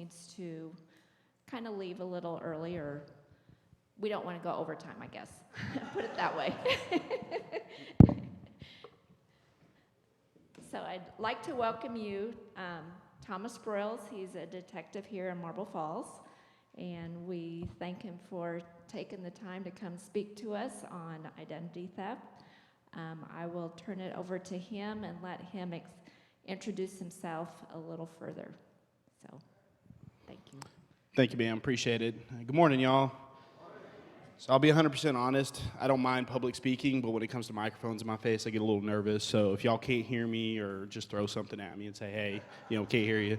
needs to kind of leave a little early, or we don't want to go overtime, I guess. Put it that way. So I'd like to welcome you, Thomas Broyles. He's a detective here in Marble Falls, and we thank him for taking the time to come speak to us on identity theft. I will turn it over to him and let him introduce himself a little further. So, thank you. Thank you, ma'am. Appreciate it. Good morning, y'all. So I'll be 100% honest. I don't mind public speaking, but when it comes to microphones in my face, I get a little nervous. So if y'all can't hear me, or just throw something at me and say, hey, can't hear you.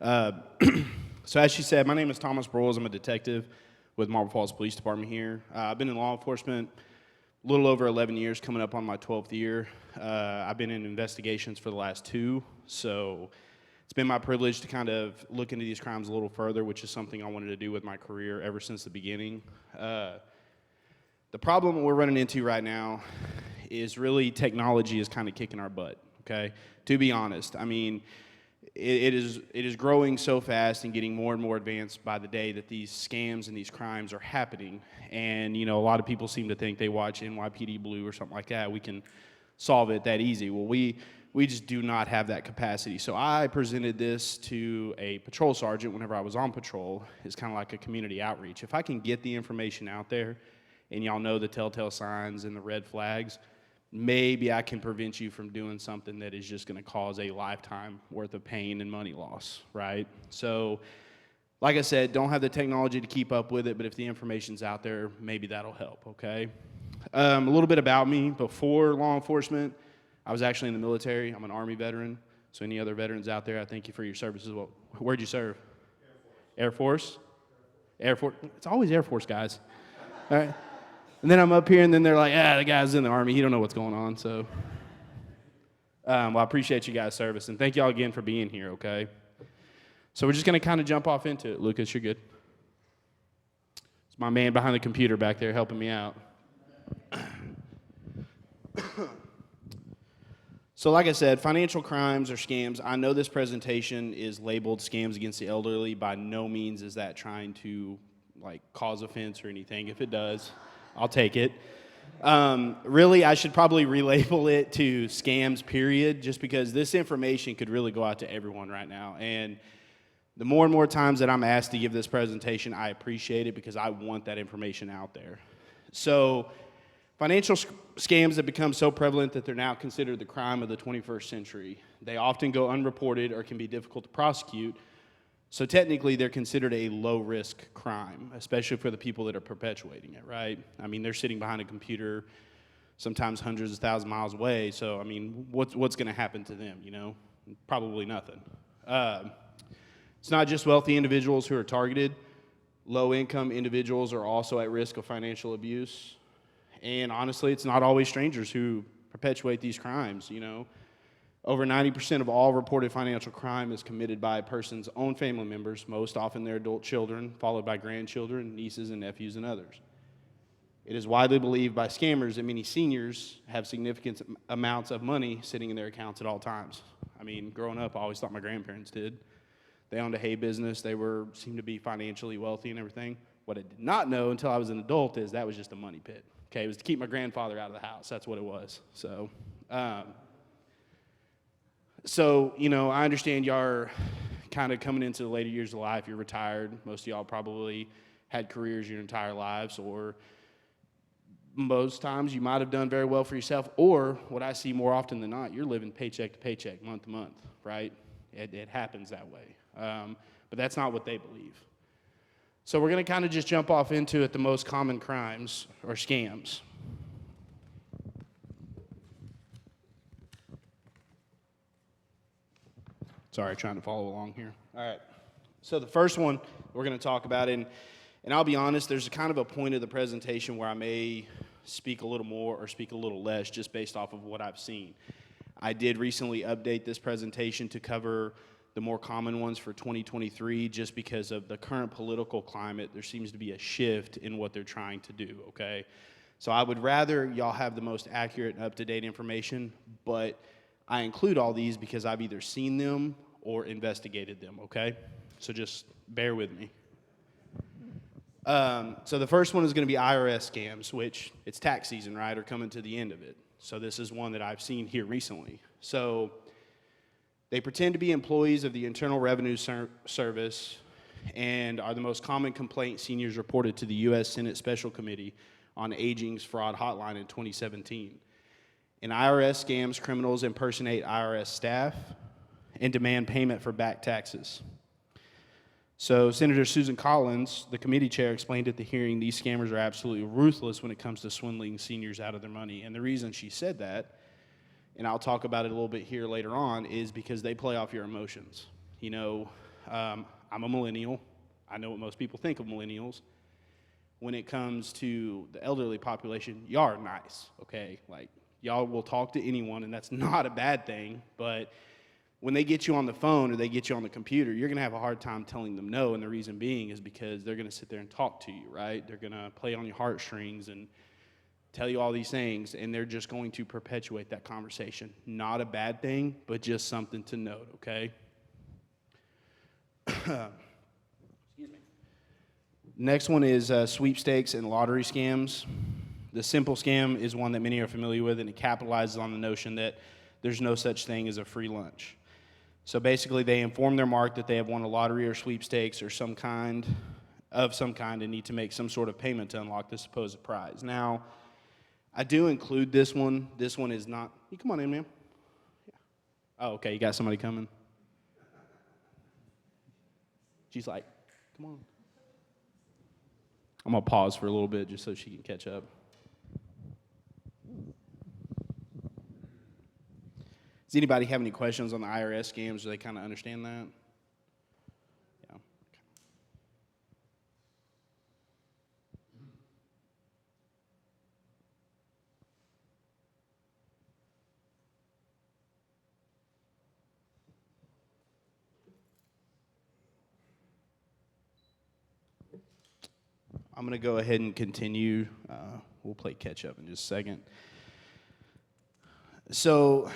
So as she said, my name is Thomas Broyles. I'm a detective with Marble Falls Police Department here. I've been in law enforcement a little over 11 years, coming up on my 12th year. I've been in investigations for the last 2, so it's been my privilege to kind of look into these crimes a little further, which is something I wanted to do with my career ever since the beginning. The problem we're running into right now is really technology is kind of kicking our butt, okay? To be honest, I mean, it is growing so fast and getting more and more advanced by the day that these scams and these crimes are happening. And, a lot of people seem to think they watch NYPD Blue or something like that. We can solve it that easy. Well, we just do not have that capacity. So I presented this to a patrol sergeant whenever I was on patrol. It's kind of like a community outreach. If I can get the information out there and y'all know the telltale signs and the red flags, maybe I can prevent you from doing something that is just going to cause a lifetime worth of pain and money loss, right? So, like I said, don't have the technology to keep up with it, but if the information's out there, maybe that'll help, okay? A little bit about me. Before law enforcement, I was actually in the military. I'm an Army veteran. So any other veterans out there, I thank you for your services. Well, where'd you serve? Air Force. Air Force? It's always Air Force, guys. All right. And then I'm up here, and then they're like, the guy's in the Army. He don't know what's going on. So, well, I appreciate you guys' service, and thank y'all again for being here, okay? So we're just going to kind of jump off into it. Lucas, you're good. It's my man behind the computer back there helping me out. So like I said, financial crimes or scams. I know this presentation is labeled Scams Against the Elderly. By no means is that trying to cause offense or anything. If it does, I'll take it. Really, I should probably relabel it to scams, period, just because this information could really go out to everyone right now. And the more and more times that I'm asked to give this presentation, I appreciate it because I want that information out there. So financial scams have become so prevalent that they're now considered the crime of the 21st century. They often go unreported or can be difficult to prosecute. So technically, they're considered a low-risk crime, especially for the people that are perpetuating it, right? I mean, they're sitting behind a computer, sometimes hundreds of thousands of miles away. So, I mean, what's going to happen to them, Probably nothing. It's not just wealthy individuals who are targeted. Low-income individuals are also at risk of financial abuse. And honestly, it's not always strangers who perpetuate these crimes, Over 90% of all reported financial crime is committed by a person's own family members, most often their adult children, followed by grandchildren, nieces and nephews, and others. It is widely believed by scammers that many seniors have significant amounts of money sitting in their accounts at all times. I mean, growing up, I always thought my grandparents did. They owned a hay business. They seemed to be financially wealthy and everything. What I did not know until I was an adult is that was just a money pit. Okay, it was to keep my grandfather out of the house. That's what it was. So, I understand y'all are kind of coming into the later years of life. You're retired. Most of y'all probably had careers your entire lives, or most times you might have done very well for yourself, or what I see more often than not, you're living paycheck to paycheck, month to month, right? It happens that way. But that's not what they believe. So we're going to kind of just jump off into it, the most common crimes or scams. Sorry, trying to follow along here. All right. So the first one we're going to talk about, and I'll be honest, there's a kind of a point of the presentation where I may speak a little more or speak a little less just based off of what I've seen. I did recently update this presentation to cover the more common ones for 2023 just because of the current political climate. There seems to be a shift in what they're trying to do, okay? So I would rather y'all have the most accurate and up-to-date information, but I include all these because I've either seen them or investigated them, okay? So just bear with me. So the first one is going to be IRS scams, which it's tax season, right, or coming to the end of it. So this is one that I've seen here recently. So they pretend to be employees of the Internal Revenue Service and are the most common complaint seniors reported to the U.S. Senate Special Committee on Aging's Fraud Hotline in 2017. In IRS scams, criminals impersonate IRS staff and demand payment for back taxes. So Senator Susan Collins, the committee chair, explained at the hearing these scammers are absolutely ruthless when it comes to swindling seniors out of their money. And the reason she said that, and I'll talk about it a little bit here later on, is because they play off your emotions. You know, I'm a millennial. I know what most people think of millennials. When it comes to the elderly population, y'all are nice, okay? Like, y'all will talk to anyone, and that's not a bad thing, but when they get you on the phone or they get you on the computer, you're going to have a hard time telling them no, and the reason being is because they're going to sit there and talk to you, right? They're going to play on your heartstrings and tell you all these things, and they're just going to perpetuate that conversation. Not a bad thing, but just something to note, okay? Excuse me. Next one is sweepstakes and lottery scams. The simple scam is one that many are familiar with, and it capitalizes on the notion that there's no such thing as a free lunch. So basically, they inform their mark that they have won a lottery or sweepstakes or some kind and need to make some sort of payment to unlock the supposed prize. Now, I do include this one. This one is not. You come on in, ma'am. Yeah. Oh, okay. You got somebody coming? She's like, come on. I'm going to pause for a little bit just so she can catch up. Does anybody have any questions on the IRS scams? Do they kind of understand that? Yeah. I'm going to go ahead and continue. We'll play catch up in just a second. So,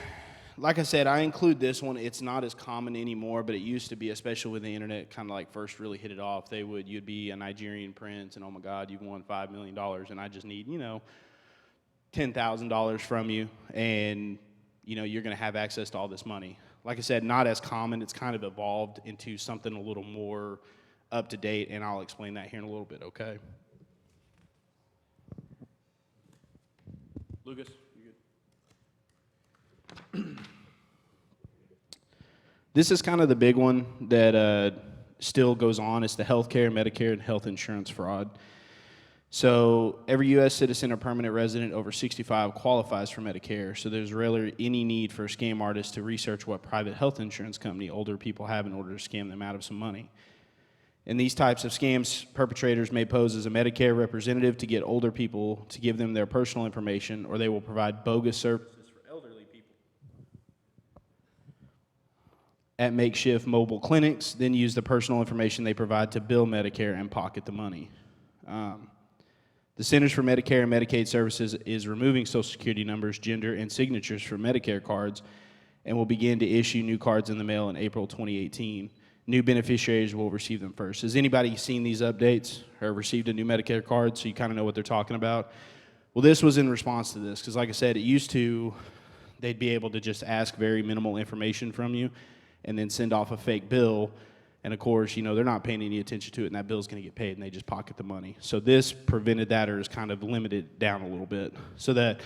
like I said, I include this one. It's not as common anymore, but it used to be, especially when the internet kind of like first really hit it off. You'd be a Nigerian prince, and oh my God, you've won $5 million, and I just need, $10,000 from you, and, you're going to have access to all this money. Like I said, not as common. It's kind of evolved into something a little more up to date, and I'll explain that here in a little bit, okay? Lucas? This is kind of the big one that still goes on. It's the healthcare, Medicare, and health insurance fraud. So every U.S. citizen or permanent resident over 65 qualifies for Medicare. So there's rarely any need for a scam artist to research what private health insurance company older people have in order to scam them out of some money. In these types of scams, perpetrators may pose as a Medicare representative to get older people to give them their personal information, or they will provide bogus services at makeshift mobile clinics, then use the personal information they provide to bill Medicare and pocket the money. The Centers for Medicare and Medicaid Services is removing Social Security numbers, gender, and signatures from Medicare cards and will begin to issue new cards in the mail in April 2018. New beneficiaries will receive them first. Has anybody seen these updates or received a new Medicare card so you kind of know what they're talking about? Well, this was in response to this because, like I said, it used to, they'd be able to just ask very minimal information from you and then send off a fake bill. And of course, they're not paying any attention to it, and that bill's going to get paid, and they just pocket the money. So this prevented that, or has kind of limited it down a little bit, so that,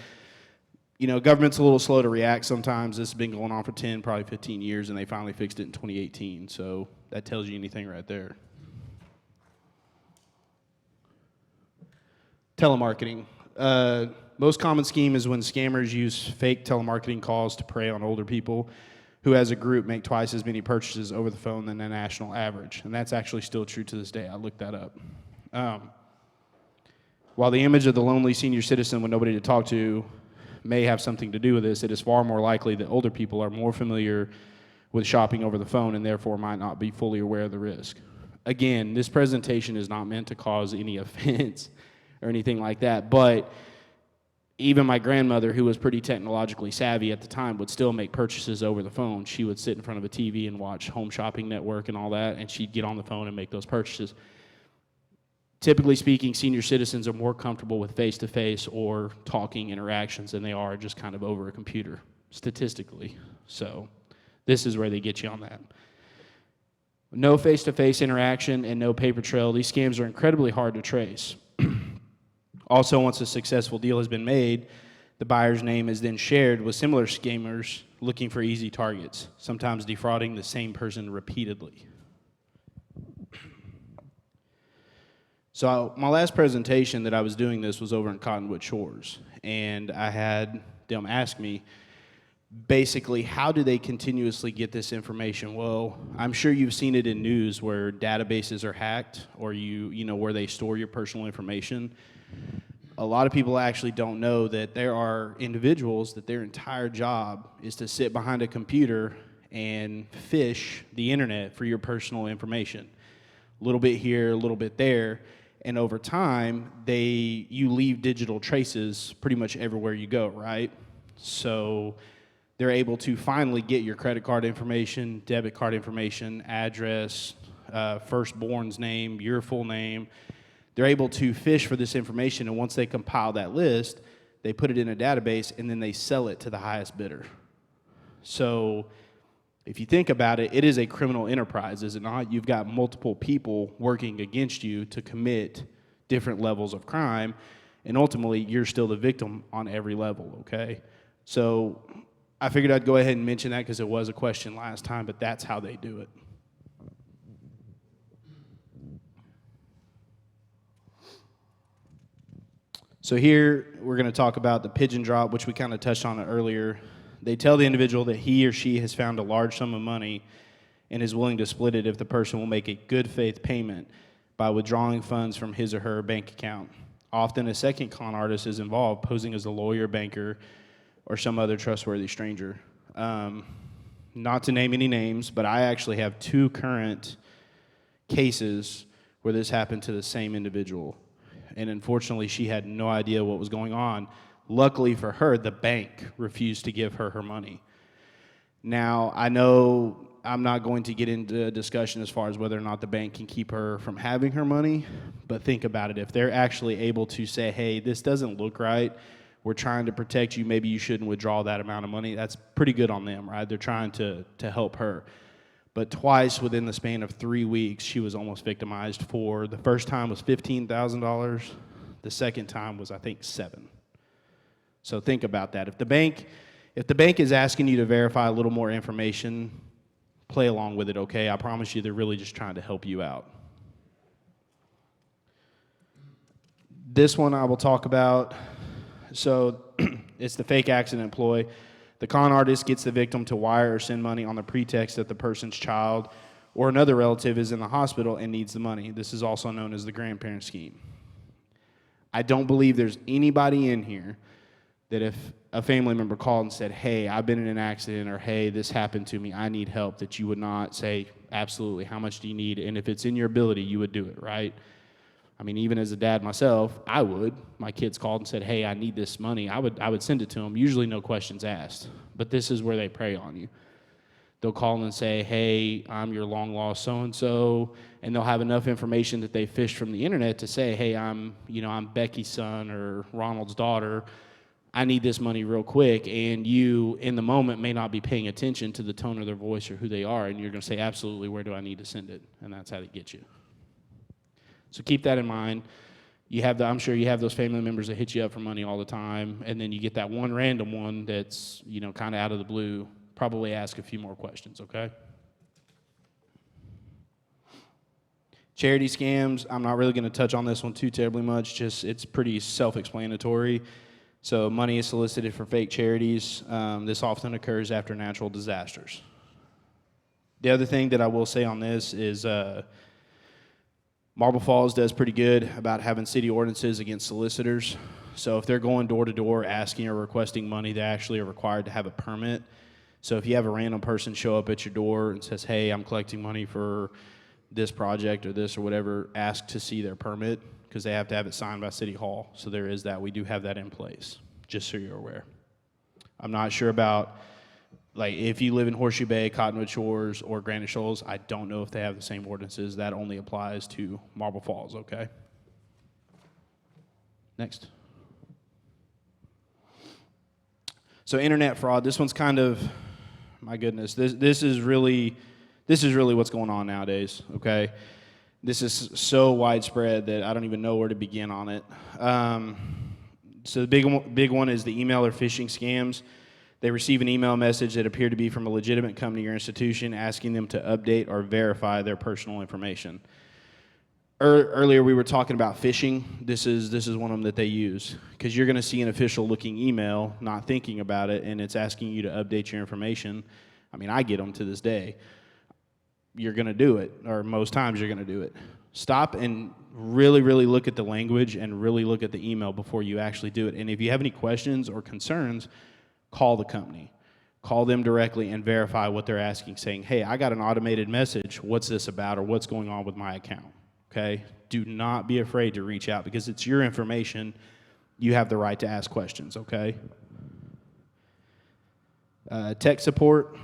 government's a little slow to react sometimes. This has been going on for 10, probably 15 years, and they finally fixed it in 2018. So that tells you anything right there. Telemarketing. Most common scheme is when scammers use fake telemarketing calls to prey on older people who as a group make twice as many purchases over the phone than the national average. And that's actually still true to this day. I looked that up. While the image of the lonely senior citizen with nobody to talk to may have something to do with this, it is far more likely that older people are more familiar with shopping over the phone and therefore might not be fully aware of the risk. Again, this presentation is not meant to cause any offense or anything like that, but even my grandmother, who was pretty technologically savvy at the time, would still make purchases over the phone. She would sit in front of a TV and watch Home Shopping Network and all that, and she'd get on the phone and make those purchases. Typically speaking, senior citizens are more comfortable with face-to-face or talking interactions than they are just kind of over a computer, statistically. So this is where they get you on that. No face-to-face interaction and no paper trail. These scams are incredibly hard to trace. Also, once a successful deal has been made, the buyer's name is then shared with similar scammers looking for easy targets, sometimes defrauding the same person repeatedly. So my last presentation that I was doing this was over in Cottonwood Shores, and I had them ask me, basically, how do they continuously get this information? Well, I'm sure you've seen it in news where databases are hacked or you know where they store your personal information. A lot of people actually don't know that there are individuals that their entire job is to sit behind a computer and fish the internet for your personal information. A little bit here, a little bit there, and over time, you leave digital traces pretty much everywhere you go, right? So they're able to finally get your credit card information, debit card information, address, firstborn's name, your full name. They're able to fish for this information, and once they compile that list, they put it in a database, and then they sell it to the highest bidder. So if you think about it, it is a criminal enterprise, is it not? You've got multiple people working against you to commit different levels of crime, and ultimately, you're still the victim on every level, okay? So I figured I'd go ahead and mention that because it was a question last time, but that's how they do it. So here, we're going to talk about the pigeon drop, which we kind of touched on it earlier. They tell the individual that he or she has found a large sum of money and is willing to split it if the person will make a good faith payment by withdrawing funds from his or her bank account. Often a second con artist is involved, posing as a lawyer, banker, or some other trustworthy stranger. Not to name any names, but I actually have 2 current cases where this happened to the same individual. And unfortunately, she had no idea what was going on. Luckily for her, the bank refused to give her her money. Now, I know I'm not going to get into a discussion as far as whether or not the bank can keep her from having her money, but think about it. If they're actually able to say, hey, this doesn't look right, we're trying to protect you, maybe you shouldn't withdraw that amount of money, that's pretty good on them, right? They're trying to help her. But twice within the span of 3 weeks, she was almost victimized for, the first time was $15,000. The second time was, I think, $7,000. So think about that. If the bank is asking you to verify a little more information, play along with it, okay? I promise you they're really just trying to help you out. This one I will talk about. So it's the fake accident ploy. The con artist gets the victim to wire or send money on the pretext that the person's child or another relative is in the hospital and needs the money. This is also known as the grandparent scheme. I don't believe there's anybody in here that if a family member called and said, hey, I've been in an accident, or hey, this happened to me, I need help, that you would not say, absolutely, how much do you need? And if it's in your ability, you would do it, right? I mean, even as a dad myself, I would. My kids called and said, hey, I need this money. I would send it to them, usually no questions asked. But this is where they prey on you. They'll call and say, hey, I'm your long-lost so-and-so, and they'll have enough information that they fished from the internet to say, hey, I'm Becky's son or Ronald's daughter. I need this money real quick, and you, in the moment, may not be paying attention to the tone of their voice or who they are, and you're going to say, absolutely, where do I need to send it? And that's how they get you. So keep that in mind. I'm sure you have those family members that hit you up for money all the time, and then you get that one random one that's, kind of out of the blue. Probably ask a few more questions, okay? Charity scams, I'm not really going to touch on this one too terribly much, just it's pretty self-explanatory. So money is solicited for fake charities. This often occurs after natural disasters. The other thing that I will say on this is Marble Falls does pretty good about having city ordinances against solicitors. So if they're going door to door asking or requesting money, they actually are required to have a permit. So if you have a random person show up at your door and says, hey, I'm collecting money for this project or this or whatever, ask to see their permit because they have to have it signed by City Hall. So there is that. We do have that in place. just so you're aware. I'm not sure about, like, if you live in Horseshoe Bay, Cottonwood Shores, or Granite Shoals, I don't know if they have the same ordinances. That only applies to Marble Falls, okay? Next. So internet fraud, this one's kind of, my goodness, this is really what's going on nowadays, okay? This is so widespread that I don't even know where to begin on it. So the big one is the email or phishing scams. They receive an email message that appeared to be from a legitimate company or institution asking them to update or verify their personal information. Earlier we were talking about phishing. This is one of them that they use, because you're going to see an official looking email, not thinking about it, and it's asking you to update your information. I mean, I get them to this day. You're going to do it, or most times you're going to do it. Stop and really, really look at the language and really look at the email before you actually do it. And if you have any questions or concerns, call the company. Call them directly and verify what they're asking, saying, hey, I got an automated message. What's this about, or what's going on with my account? Okay? Do not be afraid to reach out, because it's your information. You have the right to ask questions, okay? Tech support.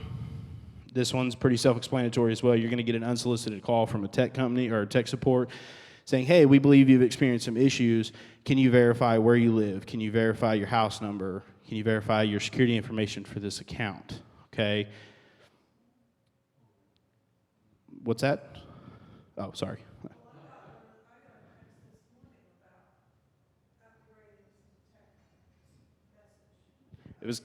This one's pretty self-explanatory as well. You're going to get an unsolicited call from a tech company or tech support saying, hey, we believe you've experienced some issues. Can you verify where you live? Can you verify your house number? Can you verify your security information for this account? Okay. What's that? Oh, sorry. It was,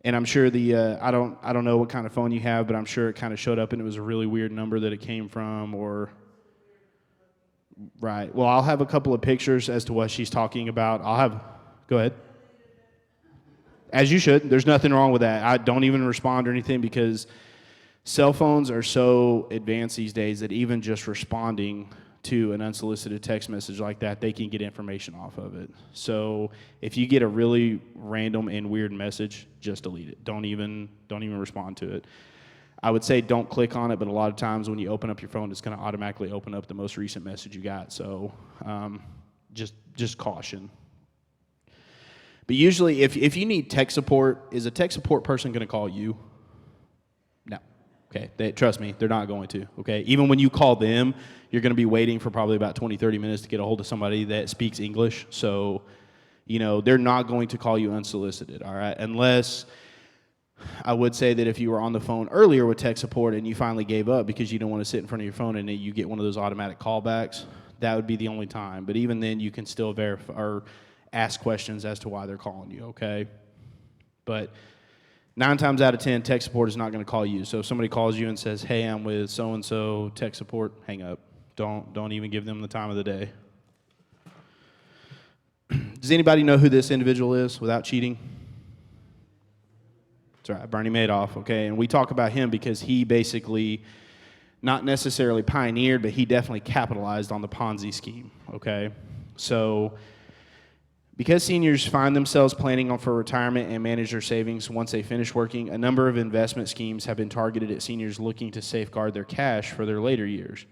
and I'm sure I don't know what kind of phone you have, but I'm sure it kind of showed up and it was a really weird number that it came from, or right. Well, I'll have a couple of pictures as to what she's talking about. Go ahead. As you should. There's nothing wrong with that. I don't even respond or anything, because cell phones are so advanced these days that even just responding to an unsolicited text message like that, they can get information off of it. So if you get a really random and weird message, just delete it. Don't even respond to it. I would say don't click on it, but a lot of times when you open up your phone, it's going to automatically open up the most recent message you got. So just caution. But usually, if you need tech support, is a tech support person going to call you? No. Okay, trust me, they're not going to. Okay, even when you call them, you're going to be waiting for probably about 20, 30 minutes to get a hold of somebody that speaks English. So, they're not going to call you unsolicited, all right? Unless, I would say that if you were on the phone earlier with tech support and you finally gave up because you don't want to sit in front of your phone and you get one of those automatic callbacks, that would be the only time. But even then, you can still verify or ask questions as to why they're calling you, okay? But 9 times out of 10, tech support is not going to call you. So if somebody calls you and says, hey, I'm with so-and-so tech support, hang up. Don't even give them the time of the day. Does anybody know who this individual is without cheating? That's right, Bernie Madoff, okay? And we talk about him because he basically, not necessarily pioneered, but he definitely capitalized on the Ponzi scheme, okay? So because seniors find themselves planning for retirement and manage their savings once they finish working, a number of investment schemes have been targeted at seniors looking to safeguard their cash for their later years.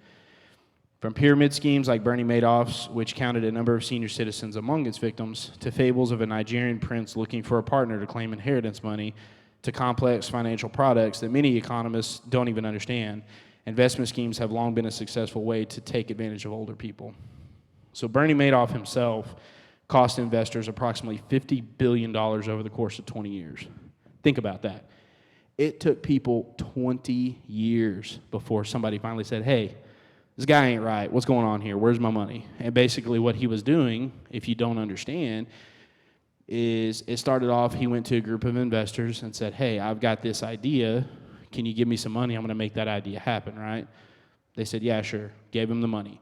From pyramid schemes like Bernie Madoff's, which counted a number of senior citizens among its victims, to fables of a Nigerian prince looking for a partner to claim inheritance money, to complex financial products that many economists don't even understand, investment schemes have long been a successful way to take advantage of older people. So Bernie Madoff himself cost investors approximately $50 billion over the course of 20 years. Think about that. It took people 20 years before somebody finally said, hey, this guy ain't right. What's going on here? Where's my money? And basically what he was doing, if you don't understand, is it started off, he went to a group of investors and said, hey, I've got this idea. Can you give me some money? I'm going to make that idea happen, right? They said, yeah, sure. Gave him the money.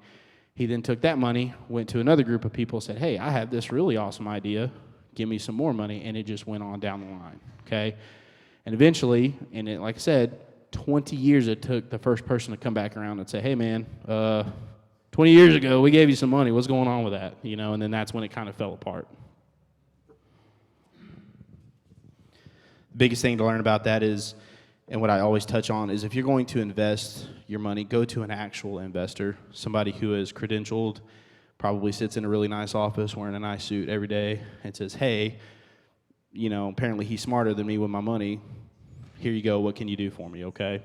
He then took that money, went to another group of people, said, hey, I have this really awesome idea. Give me some more money. And it just went on down the line, okay? And eventually, like I said, 20 years it took the first person to come back around and say, hey, man, 20 years ago, we gave you some money. What's going on with that? And then that's when it kind of fell apart. The biggest thing to learn about that is, and what I always touch on, is if you're going to invest your money, go to an actual investor, somebody who is credentialed probably sits in a really nice office wearing a nice suit every day and says, hey, apparently he's smarter than me with my money. Here you go. What can you do for me, okay?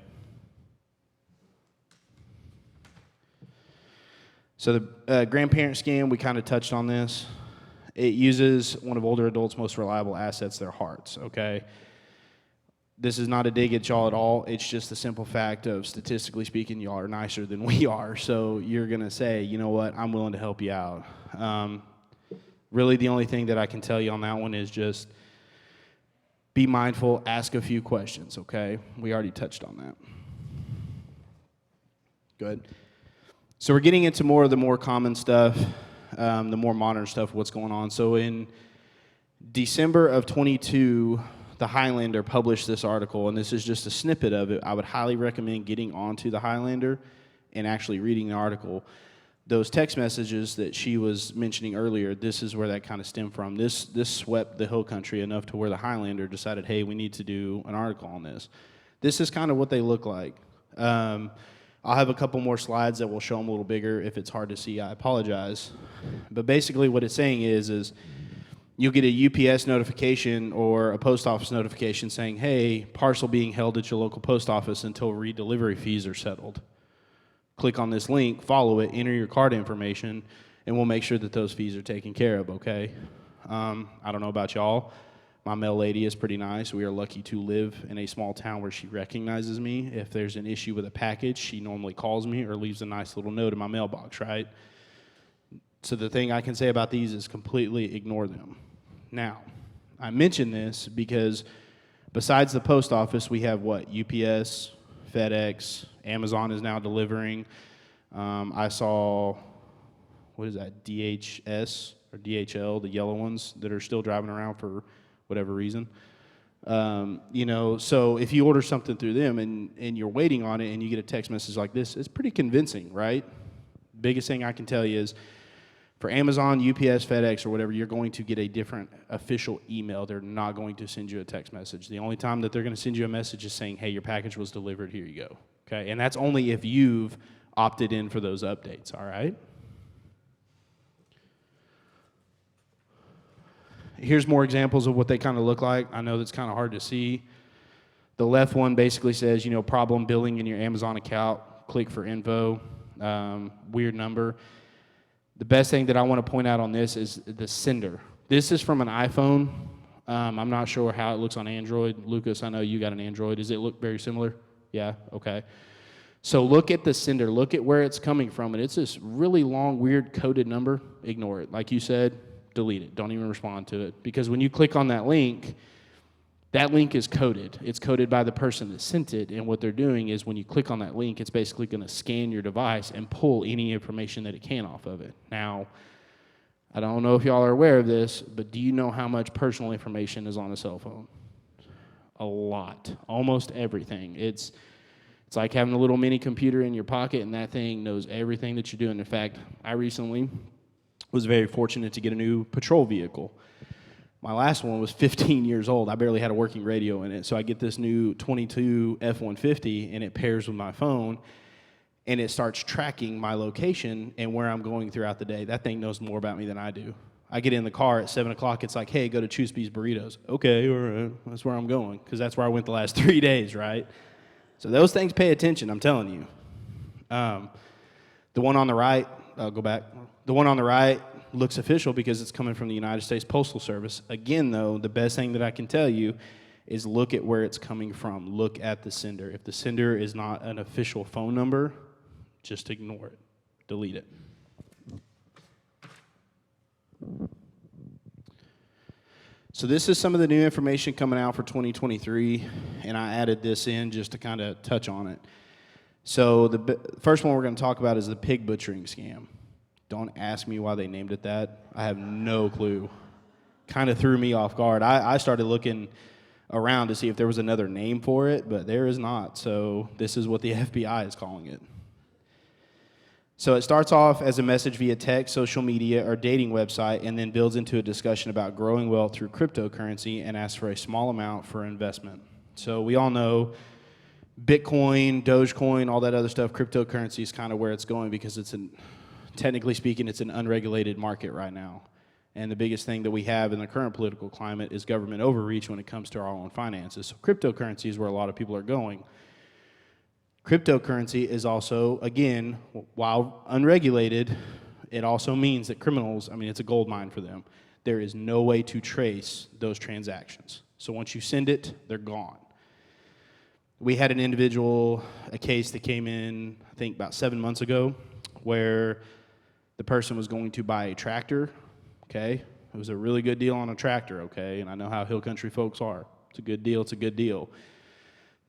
So the grandparent scam, we kind of touched on this. It uses one of older adults' most reliable assets, their hearts, okay? This is not a dig at y'all at all. It's just the simple fact of, statistically speaking, y'all are nicer than we are. So you're going to say, you know what, I'm willing to help you out. Really, the only thing that I can tell you on that one is just be mindful, ask a few questions, okay? We already touched on that. Good. So we're getting into more of the more common stuff, the more modern stuff, what's going on. So in December of 22, the Highlander published this article, and this is just a snippet of it. I would highly recommend getting onto the Highlander and actually reading the article. Those text messages that she was mentioning earlier, this is where that kind of stemmed from. This swept the hill country enough to where the Highlander decided, hey, we need to do an article on this. This is kind of what they look like. I'll have a couple more slides that will show them a little bigger. If it's hard to see, I apologize. But basically what it's saying is you'll get a UPS notification or a post office notification saying, hey, parcel being held at your local post office until redelivery fees are settled. Click on this link, follow it, enter your card information, and we'll make sure that those fees are taken care of, okay? I don't know about y'all. My mail lady is pretty nice. We are lucky to live in a small town where she recognizes me. If there's an issue with a package, she normally calls me or leaves a nice little note in my mailbox, right? So the thing I can say about these is completely ignore them. Now, I mention this because besides the post office, we have what? UPS, FedEx, Amazon is now delivering. I saw, what is that, DHS or DHL, the yellow ones that are still driving around for whatever reason. So if you order something through them and you're waiting on it and you get a text message like this, it's pretty convincing, right? Biggest thing I can tell you is for Amazon, UPS, FedEx, or whatever, you're going to get a different official email. They're not going to send you a text message. The only time that they're going to send you a message is saying, hey, your package was delivered, here you go. Okay, and that's only if you've opted in for those updates, all right? Here's more examples of what they kind of look like. I know that's kind of hard to see. The left one basically says, problem billing in your Amazon account. Click for info. Weird number. The best thing that I want to point out on this is the sender. This is from an iPhone. I'm not sure how it looks on Android. Lucas, I know you got an Android. Does it look very similar? Yeah? Okay. So look at the sender. Look at where it's coming from. And it's this really long, weird coded number. Ignore it. Like you said, delete it. Don't even respond to it. Because when you click on that link is coded. It's coded by the person that sent it. And what they're doing is when you click on that link, it's basically going to scan your device and pull any information that it can off of it. Now, I don't know if y'all are aware of this, but do you know how much personal information is on a cell phone? A lot. Almost everything. It's like having a little mini computer in your pocket, and that thing knows everything that you're doing. In fact, I recently was very fortunate to get a new patrol vehicle. My last one was 15 years old. I barely had a working radio in it. So I get this new 22 F-150, and it pairs with my phone, and it starts tracking my location and where I'm going throughout the day. That thing knows more about me than I do. I get in the car at 7 o'clock. It's like, hey, go to Choosby's Burritos. Okay, all right. That's where I'm going because that's where I went the last 3 days, right? So those things pay attention, I'm telling you. The one on the right, I'll go back. The one on the right looks official because it's coming from the United States Postal Service. Again, though, the best thing that I can tell you is look at where it's coming from. Look at the sender. If the sender is not an official phone number, just ignore it. Delete it. So this is some of the new information coming out for 2023, and I added this in just to kind of touch on it. So the first one we're going to talk about is the pig butchering scam. Don't ask me why they named it that. I have no clue. Kind of threw me off guard. I started looking around to see if there was another name for it, but there is not. So this is what the FBI is calling it. So it starts off as a message via text, social media, or dating website, and then builds into a discussion about growing wealth through cryptocurrency and asks for a small amount for investment. So we all know Bitcoin, Dogecoin, all that other stuff, cryptocurrency is kind of where it's going because it's technically speaking, it's an unregulated market right now. And the biggest thing that we have in the current political climate is government overreach when it comes to our own finances. So cryptocurrency is where a lot of people are going. Cryptocurrency is also, again, while unregulated, it also means that criminals, it's a gold mine for them. There is no way to trace those transactions. So once you send it, they're gone. We had an individual, a case that came in, I think about 7 months ago, where the person was going to buy a tractor, okay? It was a really good deal on a tractor, okay? And I know how hill country folks are. It's a good deal, it's a good deal.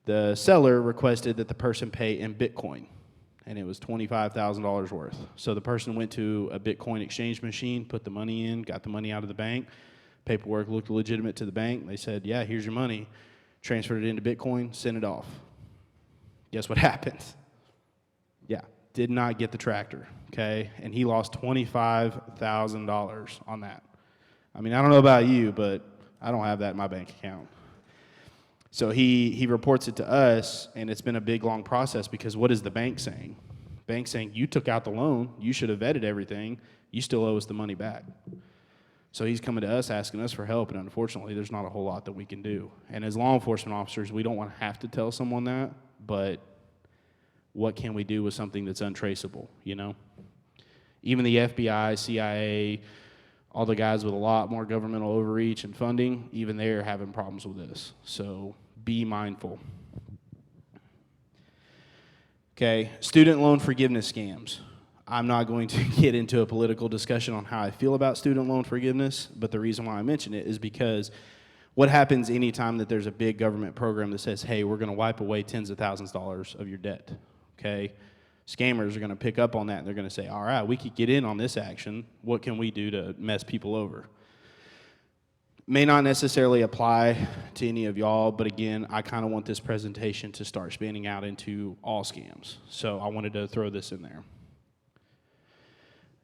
The seller requested that the person pay in Bitcoin, and it was $25,000 worth. So the person went to a Bitcoin exchange machine, put the money in, got the money out of the bank. Paperwork looked legitimate to the bank. They said, yeah, here's your money. Transferred it into Bitcoin, sent it off. Guess what happened? Yeah, did not get the tractor, okay? And he lost $25,000 on that. I don't know about you, but I don't have that in my bank account. So he reports it to us, and it's been a big, long process because what is the bank saying? Bank saying, you took out the loan, you should have vetted everything, you still owe us the money back. So he's coming to us asking us for help, and unfortunately, there's not a whole lot that we can do. And as law enforcement officers, we don't want to have to tell someone that, but what can we do with something that's untraceable, Even the FBI, CIA, all the guys with a lot more governmental overreach and funding, even they're having problems with this. So be mindful. Okay, student loan forgiveness scams. I'm not going to get into a political discussion on how I feel about student loan forgiveness, but the reason why I mention it is because what happens anytime that there's a big government program that says, hey, we're going to wipe away tens of thousands of dollars of your debt, okay? Scammers are going to pick up on that, and they're going to say, all right, we could get in on this action. What can we do to mess people over? May not necessarily apply to any of y'all, but again, I kind of want this presentation to start spanning out into all scams. So I wanted to throw this in there.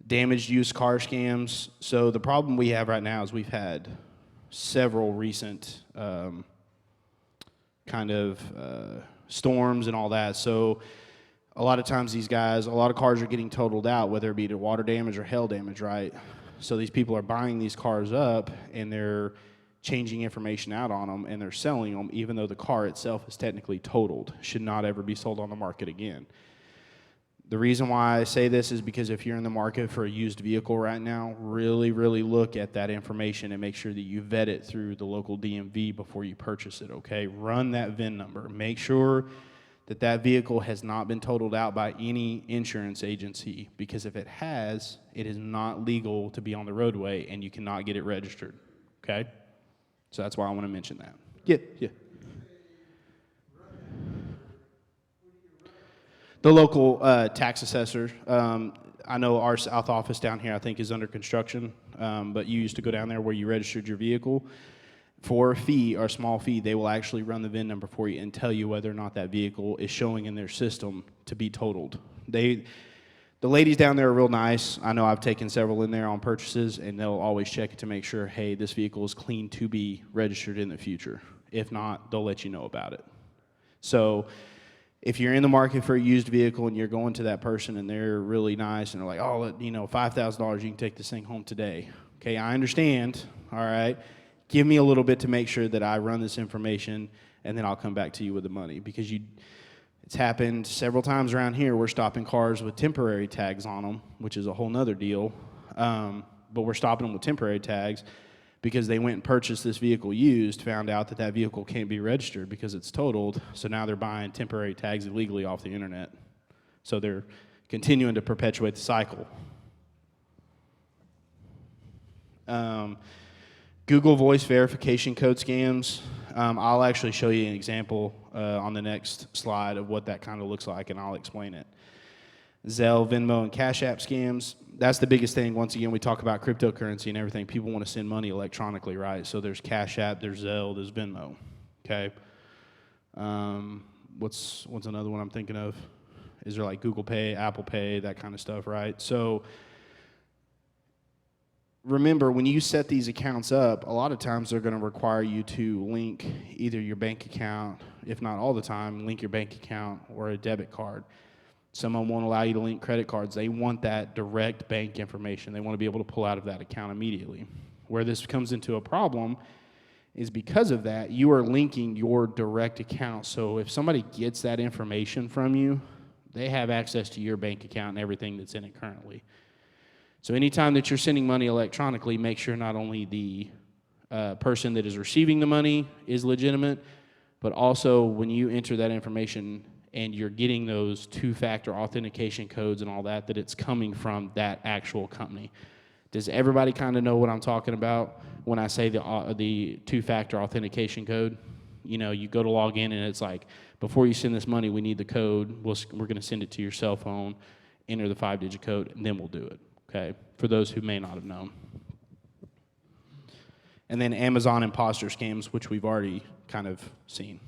Damaged used car scams. So the problem we have right now is we've had several recent storms and all that. So a lot of times these guys, a lot of cars are getting totaled out, whether it be to water damage or hail damage, right? So these people are buying these cars up, and they're changing information out on them, and they're selling them, even though the car itself is technically totaled. Should not ever be sold on the market again. The reason why I say this is because if you're in the market for a used vehicle right now, really, really look at that information and make sure that you vet it through the local DMV before you purchase it, okay? Run that VIN number. Make sure that that vehicle has not been totaled out by any insurance agency, because if it has, it is not legal to be on the roadway, and you cannot get it registered, okay? So that's why I want to mention that. Yeah. The local tax assessor. I know our south office down here, I think, is under construction, but you used to go down there where you registered your vehicle. For a fee or a small fee, they will actually run the VIN number for you and tell you whether or not that vehicle is showing in their system to be totaled. The ladies down there are real nice. I know I've taken several in there on purchases, and they'll always check it to make sure, hey, this vehicle is clean to be registered in the future. If not, they'll let you know about it. So if you're in the market for a used vehicle and you're going to that person and they're really nice and they're like, oh, $5,000, you can take this thing home today. Okay, I understand, all right. Give me a little bit to make sure that I run this information, and then I'll come back to you with the money, because it's happened several times around here. We're stopping cars with temporary tags on them, which is a whole nother deal, but we're stopping them with temporary tags because they went and purchased this vehicle used, found out that that vehicle can't be registered because it's totaled, so now they're buying temporary tags illegally off the internet. So they're continuing to perpetuate the cycle. Google voice verification code scams. I'll actually show you an example on the next slide of what that kind of looks like, and I'll explain it. Zelle, Venmo, and Cash App scams. That's the biggest thing. Once again, we talk about cryptocurrency and everything. People want to send money electronically, right? So there's Cash App, there's Zelle, there's Venmo. Okay. What's another one I'm thinking of? Is there like Google Pay, Apple Pay, that kind of stuff, right? So remember, when you set these accounts up, a lot of times they're going to require you to link either your bank account, if not all the time, link your bank account or a debit card. Some of them won't allow you to link credit cards. They want that direct bank information. They want to be able to pull out of that account immediately. Where this comes into a problem is because of that, you are linking your direct account. So if somebody gets that information from you, they have access to your bank account and everything that's in it currently. So anytime that you're sending money electronically, make sure not only the person that is receiving the money is legitimate, but also when you enter that information and you're getting those two-factor authentication codes and all that, that it's coming from that actual company. Does everybody kind of know what I'm talking about when I say the two-factor authentication code? You know, you go to log in and it's like, before you send this money, we need the code. We're going to send it to your cell phone, enter the 5-digit code, and then we'll do it, okay? For those who may not have known. And then Amazon imposter scams, which we've already kind of seen.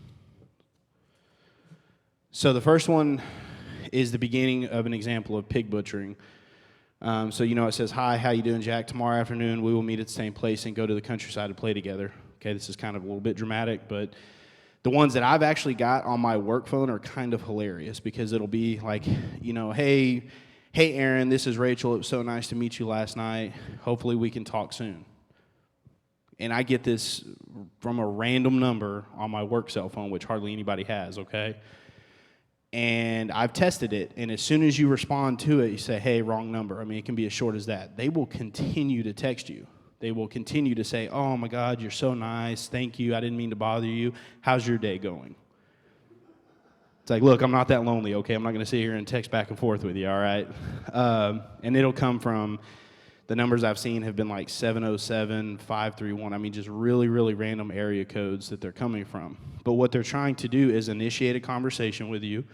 So the first one is the beginning of an example of pig butchering. So you know it says, "Hi, how you doing, Jack? Tomorrow afternoon we will meet at the same place and go to the countryside to play together." Okay, this is kind of a little bit dramatic, but the ones that I've actually got on my work phone are kind of hilarious because it'll be like, you know, hey Aaron, this is Rachel. It was so nice to meet you last night. Hopefully we can talk soon. And I get this from a random number on my work cell phone, which hardly anybody has, okay? And I've tested it, and as soon as you respond to it, you say, "Hey, wrong number." I mean, it can be as short as that. They will continue to text you. They will continue to say, "Oh my God, you're so nice. Thank you. I didn't mean to bother you. How's your day going?" It's like, look, I'm not that lonely, okay? I'm not going to sit here and text back and forth with you, all right? And it'll come from, the numbers I've seen have been like 707, 531. I mean, just really, really random area codes that they're coming from. But what they're trying to do is initiate a conversation with you.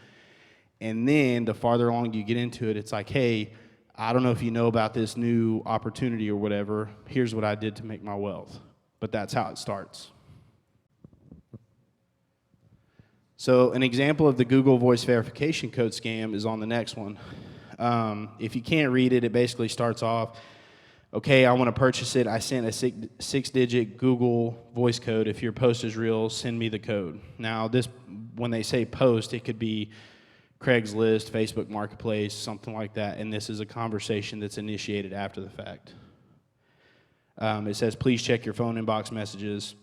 And then the farther along you get into it, it's like, "Hey, I don't know if you know about this new opportunity or whatever. Here's what I did to make my wealth." But that's how it starts. So an example of the Google Voice Verification Code scam is on the next one. If you can't read it, it basically starts off, "Okay, I want to purchase it. I sent a six-digit Google voice code. If your post is real, send me the code." Now, this, when they say post, it could be Craigslist, Facebook Marketplace, something like that, and this is a conversation that's initiated after the fact. It says, "Please check your phone inbox messages."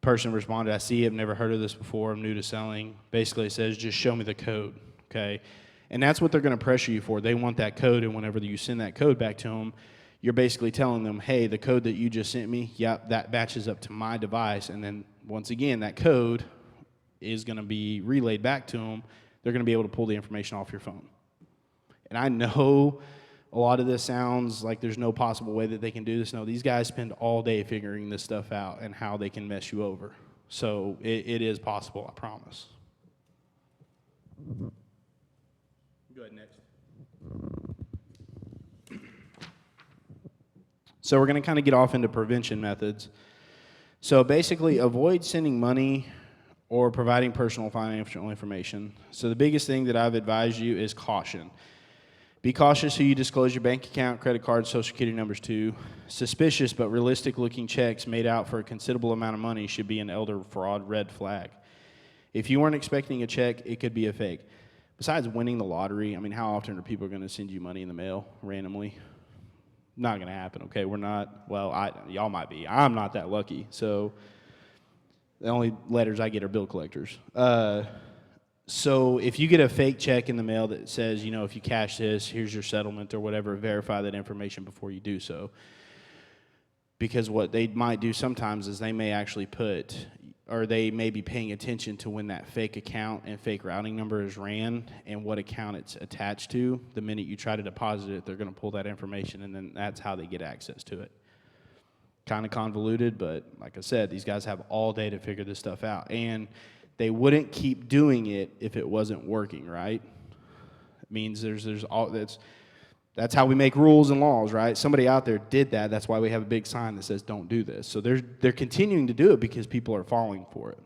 Person responded, "I see it. I've never heard of this before. I'm new to selling." Basically, it says, "Just show me the code," okay? And that's what they're going to pressure you for. They want that code, and whenever you send that code back to them, you're basically telling them, "Hey, the code that you just sent me, yep, that matches up to my device." And then, once again, that code is going to be relayed back to them. They're going to be able to pull the information off your phone. And I know a lot of this sounds like there's no possible way that they can do this. No, these guys spend all day figuring this stuff out and how they can mess you over. So it is possible, I promise. Go ahead, next. So we're going to kind of get off into prevention methods. So basically, avoid sending money or providing personal financial information. So the biggest thing that I've advised you is caution. Be cautious who you disclose your bank account, credit card, social security numbers to. Suspicious but realistic-looking checks made out for a considerable amount of money should be an elder fraud red flag. If you weren't expecting a check, it could be a fake. Besides winning the lottery, I mean, how often are people going to send you money in the mail randomly? Not going to happen, okay? We're not, well, y'all might be. I'm not that lucky, so the only letters I get are bill collectors. So if you get a fake check in the mail that says, you know, if you cash this, here's your settlement or whatever, verify that information before you do so. Because what they might do sometimes is they may actually put, or they may be paying attention to when that fake account and fake routing number is ran and what account it's attached to. The minute you try to deposit it, they're going to pull that information, and then that's how they get access to it. Kind of convoluted, but like I said, these guys have all day to figure this stuff out. And they wouldn't keep doing it if it wasn't working, right? It means there's all that's how we make rules and laws, right? Somebody out there did that. That's why we have a big sign that says don't do this. So they're continuing to do it because people are falling for it.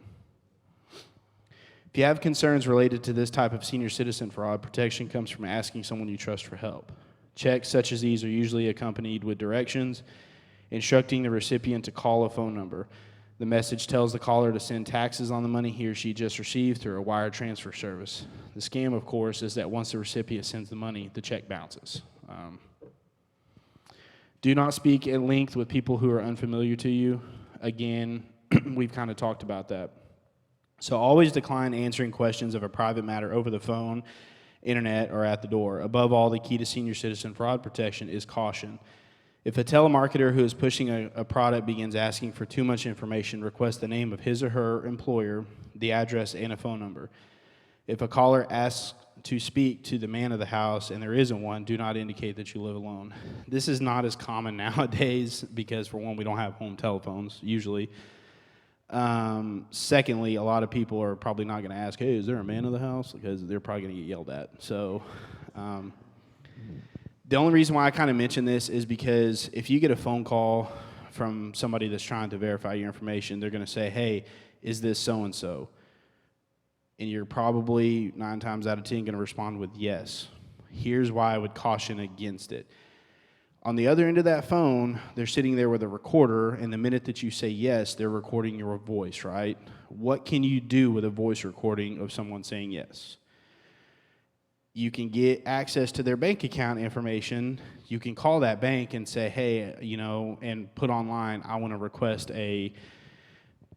If you have concerns related to this type of senior citizen fraud, protection comes from asking someone you trust for help. Checks such as these are usually accompanied with directions instructing the recipient to call a phone number. The message tells the caller to send taxes on the money he or she just received through a wire transfer service. The scam, of course, is that once the recipient sends the money, the check bounces. Do not speak at length with people who are unfamiliar to you. Again, we've kind of talked about that. So always decline answering questions of a private matter over the phone, internet, or at the door. Above all, the key to senior citizen fraud protection is caution. If a telemarketer who is pushing a product begins asking for too much information, request the name of his or her employer, the address, and a phone number. If a caller asks to speak to the man of the house and there isn't one, do not indicate that you live alone. This is not as common nowadays because, for one, we don't have home telephones usually. Secondly, a lot of people are probably not going to ask, hey, is there a man of the house? Because they're probably going to get yelled at. So the only reason why I kind of mention this is because if you get a phone call from somebody that's trying to verify your information, they're going to say, hey, is this so-and-so? And you're probably 9 times out of 10 going to respond with yes. Here's why I would caution against it. On the other end of that phone, they're sitting there with a recorder, and the minute that you say yes, they're recording your voice, right? What can you do with a voice recording of someone saying yes? You can get access to their bank account information. You can call that bank and say, hey, and put online, I want to request a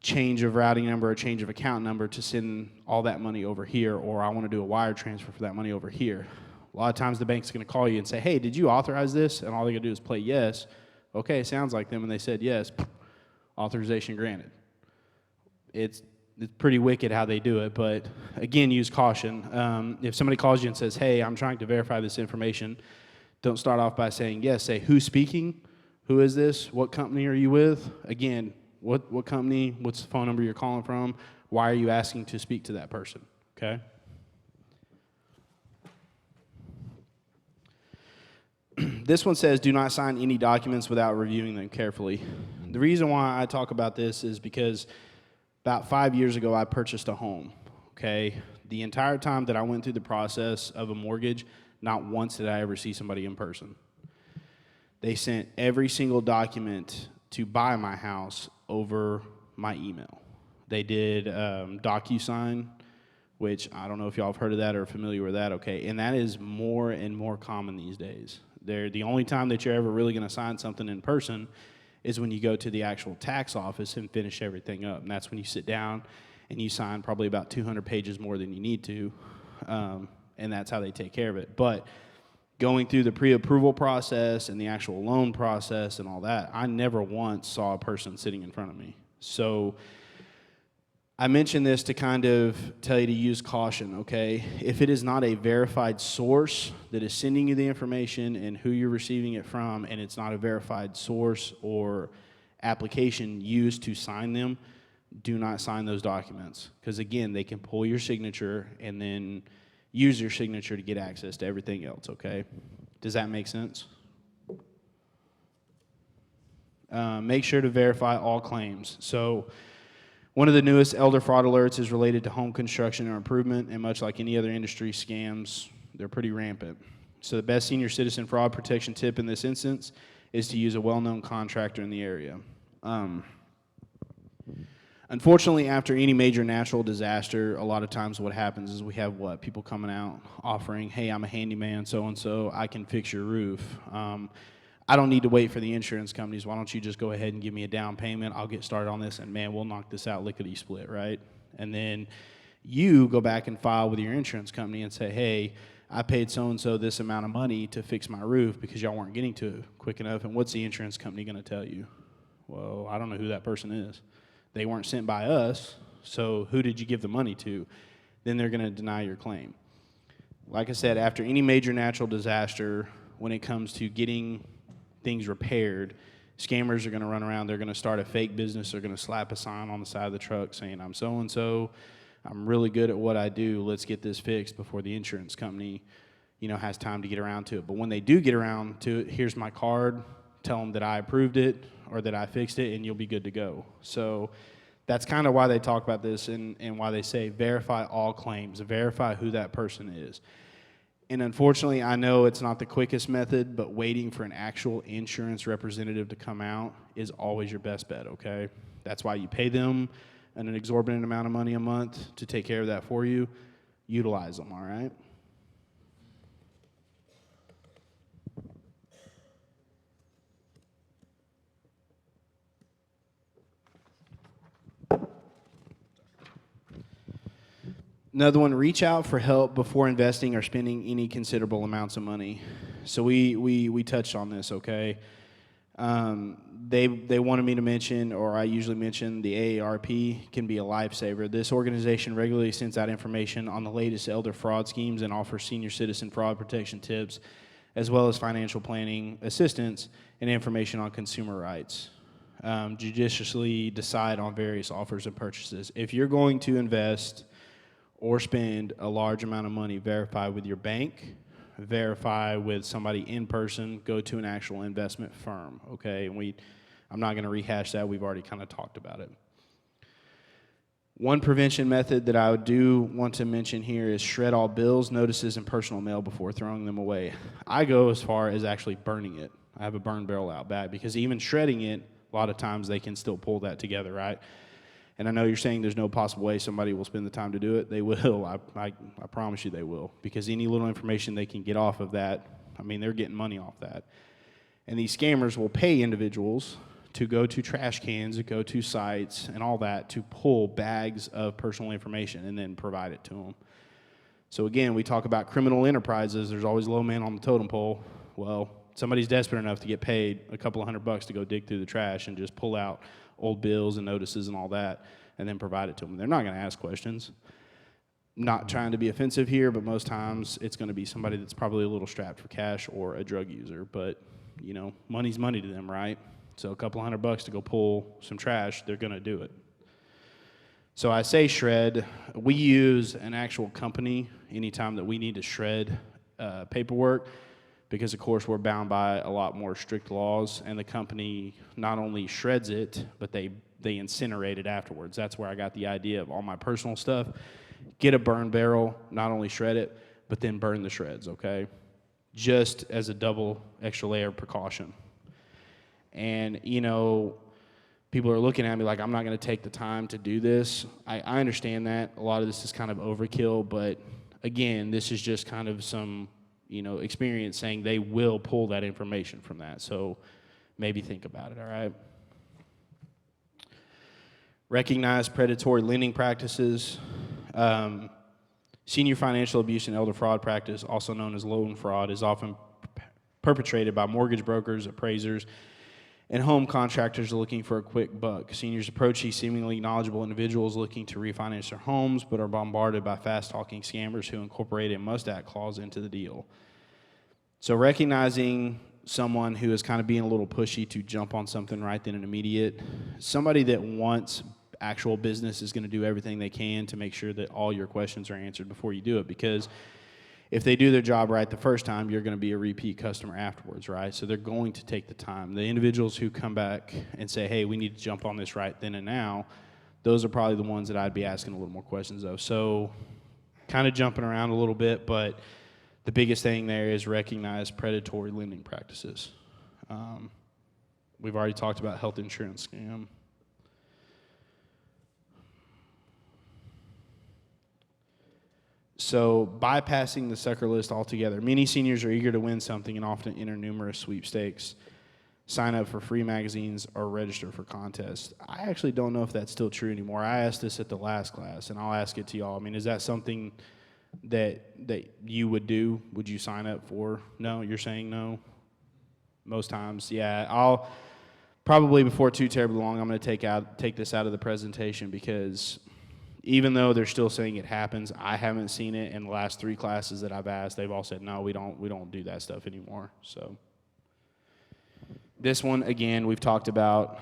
change of routing number, a change of account number to send all that money over here, or I want to do a wire transfer for that money over here. A lot of times the bank's going to call you and say, hey, did you authorize this? And all they're going to do is play yes. Okay, sounds like them, and they said yes. Authorization granted. It's pretty wicked how they do it, but again, use caution. If somebody calls you and says, hey, I'm trying to verify this information, don't start off by saying yes. Say, who's speaking? Who is this? What company are you with? Again, what company? What's the phone number you're calling from? Why are you asking to speak to that person? Okay? This one says, do not sign any documents without reviewing them carefully. The reason why I talk about this is because about 5 years ago, I purchased a home, okay? The entire time that I went through the process of a mortgage, not once did I ever see somebody in person. They sent every single document to buy my house over my email. They did DocuSign, which I don't know if y'all have heard of that or are familiar with that, okay? And that is more and more common these days. The only time that you're ever really going to sign something in person is when you go to the actual tax office and finish everything up. And that's when you sit down and you sign probably about 200 pages more than you need to, and that's how they take care of it. But going through the pre-approval process and the actual loan process and all that, I never once saw a person sitting in front of me. So I mention this to kind of tell you to use caution, okay? If it is not a verified source that is sending you the information and who you're receiving it from, and it's not a verified source or application used to sign them, do not sign those documents. Because again, they can pull your signature and then use your signature to get access to everything else, okay? Does that make sense? Make sure to verify all claims. So one of the newest elder fraud alerts is related to home construction or improvement, and much like any other industry, scams, they're pretty rampant. So the best senior citizen fraud protection tip in this instance is to use a well-known contractor in the area. Unfortunately, after any major natural disaster, a lot of times what happens is we have people coming out offering, hey, I'm a handyman, so-and-so, I can fix your roof. I don't need to wait for the insurance companies. Why don't you just go ahead and give me a down payment? I'll get started on this, and man, we'll knock this out lickety-split, right? And then you go back and file with your insurance company and say, hey, I paid so-and-so this amount of money to fix my roof because y'all weren't getting to it quick enough, and what's the insurance company going to tell you? Well, I don't know who that person is. They weren't sent by us, so who did you give the money to? Then they're going to deny your claim. Like I said, after any major natural disaster, when it comes to getting things repaired, scammers are going to run around. They're going to start a fake business. They're going to slap a sign on the side of the truck saying, I'm so-and-so. I'm really good at what I do. Let's get this fixed before the insurance company, has time to get around to it. But when they do get around to it, here's my card. Tell them that I approved it or that I fixed it, and you'll be good to go. So that's kind of why they talk about this and why they say verify all claims. Verify who that person is. And unfortunately, I know it's not the quickest method, but waiting for an actual insurance representative to come out is always your best bet, okay? That's why you pay them an exorbitant amount of money a month to take care of that for you. Utilize them, all right? Another one, reach out for help before investing or spending any considerable amounts of money. So we touched on this, okay? They wanted me to mention, or I usually mention, the AARP can be a lifesaver. This organization regularly sends out information on the latest elder fraud schemes and offers senior citizen fraud protection tips, as well as financial planning assistance and information on consumer rights. Judiciously decide on various offers and purchases. If you're going to invest or spend a large amount of money, verify with your bank, verify with somebody in person, go to an actual investment firm, okay? And I'm not going to rehash that. We've already kind of talked about it. One prevention method that I do want to mention here is shred all bills, notices, and personal mail before throwing them away. I go as far as actually burning it. I have a burn barrel out back because even shredding it, a lot of times they can still pull that together, right? And I know you're saying there's no possible way somebody will spend the time to do it. They will. I promise you they will. Because any little information they can get off of that, I mean, they're getting money off that. And these scammers will pay individuals to go to trash cans, to go to sites, and all that to pull bags of personal information and then provide it to them. So again, we talk about criminal enterprises. There's always a low man on the totem pole. Well, somebody's desperate enough to get paid a couple of $100 to go dig through the trash and just pull out old bills and notices and all that, and then provide it to them. They're not going to ask questions. Not trying to be offensive here, but most times it's going to be somebody that's probably a little strapped for cash or a drug user. But, you know, money's money to them, right? So a couple of $100 to go pull some trash, they're going to do it. So I say shred. We use an actual company anytime that we need to shred paperwork, because, of course, we're bound by a lot more strict laws, and the company not only shreds it, but they incinerate it afterwards. That's where I got the idea of all my personal stuff. Get a burn barrel, not only shred it, but then burn the shreds, okay? Just as a double extra layer of precaution. And, you know, people are looking at me like I'm not going to take the time to do this. I understand that. A lot of this is kind of overkill, but, again, this is just kind of some, you know, experience saying they will pull that information from that. So maybe think about it, all right? Recognize predatory lending practices. Senior financial abuse and elder fraud practice, also known as loan fraud, is often perpetrated by mortgage brokers, appraisers, and home contractors looking for a quick buck. Seniors approach these seemingly knowledgeable individuals looking to refinance their homes, but are bombarded by fast-talking scammers who incorporate a must-act clause into the deal. So recognizing someone who is kind of being a little pushy to jump on something right then and immediate, somebody that wants actual business is going to do everything they can to make sure that all your questions are answered before you do it, because if they do their job right the first time, you're going to be a repeat customer afterwards, right? So they're going to take the time. The individuals who come back and say, hey, we need to jump on this right then and now, those are probably the ones that I'd be asking a little more questions of. So kind of jumping around a little bit, but the biggest thing there is recognize predatory lending practices. We've already talked about health insurance scam. So bypassing the sucker list altogether. Many seniors are eager to win something and often enter numerous sweepstakes, sign up for free magazines, or register for contests. I actually don't know if that's still true anymore. I asked this at the last class, and I'll ask it to y'all. I mean, is that something that you would do? Would you sign up for? No? You're saying no? Most times, yeah. I'll probably, before too terribly long, I'm going to take this out of the presentation, because even though they're still saying it happens, I haven't seen it. In the last 3 classes that I've asked, they've all said, no, we don't do that stuff anymore. So this one, again, we've talked about.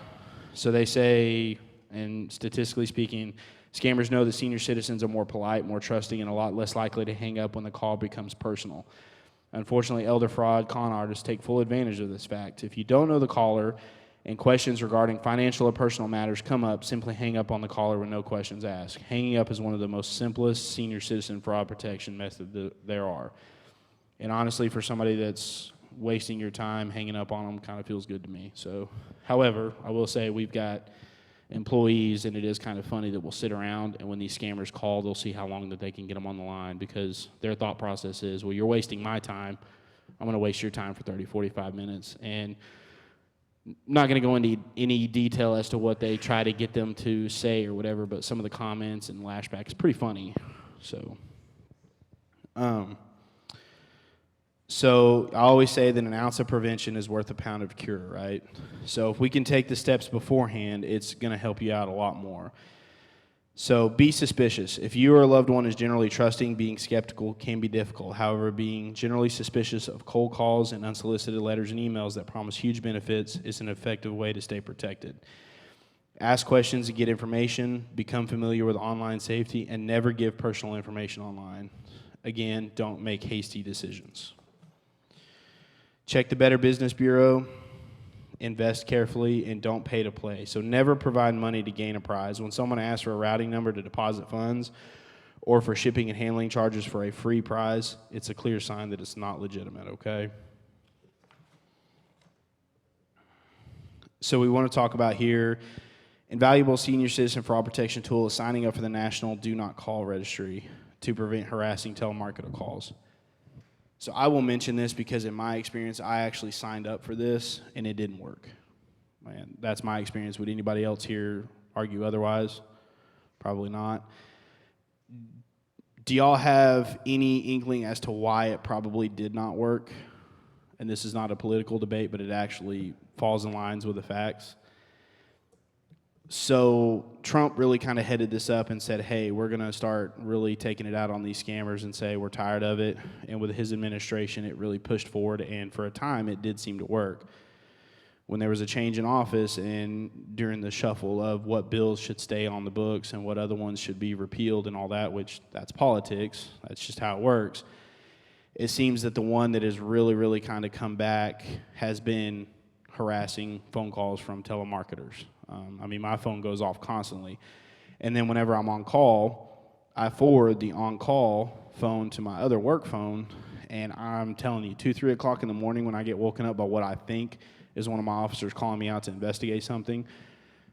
So they say, and statistically speaking, scammers know that senior citizens are more polite, more trusting, and a lot less likely to hang up when the call becomes personal. Unfortunately, elder fraud con artists take full advantage of this fact. If you don't know the caller and questions regarding financial or personal matters come up, simply hang up on the caller with no questions asked. Hanging up is one of the most simplest senior citizen fraud protection methods that there are. And honestly, for somebody that's wasting your time, hanging up on them kind of feels good to me. So, however, I will say we've got employees, and it is kind of funny that we'll sit around, and when these scammers call, they'll see how long that they can get them on the line, because their thought process is, well, you're wasting my time. I'm going to waste your time for 30, 45 minutes. And I'm not going to go into any detail as to what they try to get them to say or whatever, but some of the comments and lashback is pretty funny. So I always say that an ounce of prevention is worth a pound of cure, right? So if we can take the steps beforehand, it's going to help you out a lot more. So be suspicious. If you or a loved one is generally trusting, being skeptical can be difficult. However, being generally suspicious of cold calls and unsolicited letters and emails that promise huge benefits is an effective way to stay protected. Ask questions to get information, become familiar with online safety, and never give personal information online. Again, don't make hasty decisions. Check the Better Business Bureau, invest carefully, and don't pay to play. So never provide money to gain a prize. When someone asks for a routing number to deposit funds or for shipping and handling charges for a free prize, it's a clear sign that it's not legitimate, okay? So we want to talk about here, invaluable senior citizen fraud protection tool is signing up for the National Do Not Call Registry to prevent harassing telemarketer calls. So I will mention this because in my experience, I actually signed up for this and it didn't work. Man, that's my experience. Would anybody else here argue otherwise? Probably not. Do y'all have any inkling as to why it probably did not work? And this is not a political debate, but it actually falls in lines with the facts. So Trump really kind of headed this up and said, hey, we're going to start really taking it out on these scammers and say we're tired of it. And with his administration, it really pushed forward. And for a time, it did seem to work. When there was a change in office and during the shuffle of what bills should stay on the books and what other ones should be repealed and all that, which that's politics, that's just how it works, it seems that the one that has really, really kind of come back has been harassing phone calls from telemarketers. My phone goes off constantly. And then whenever I'm on call, I forward the on-call phone to my other work phone, and I'm telling you, 2, 3 o'clock in the morning when I get woken up by what I think is one of my officers calling me out to investigate something,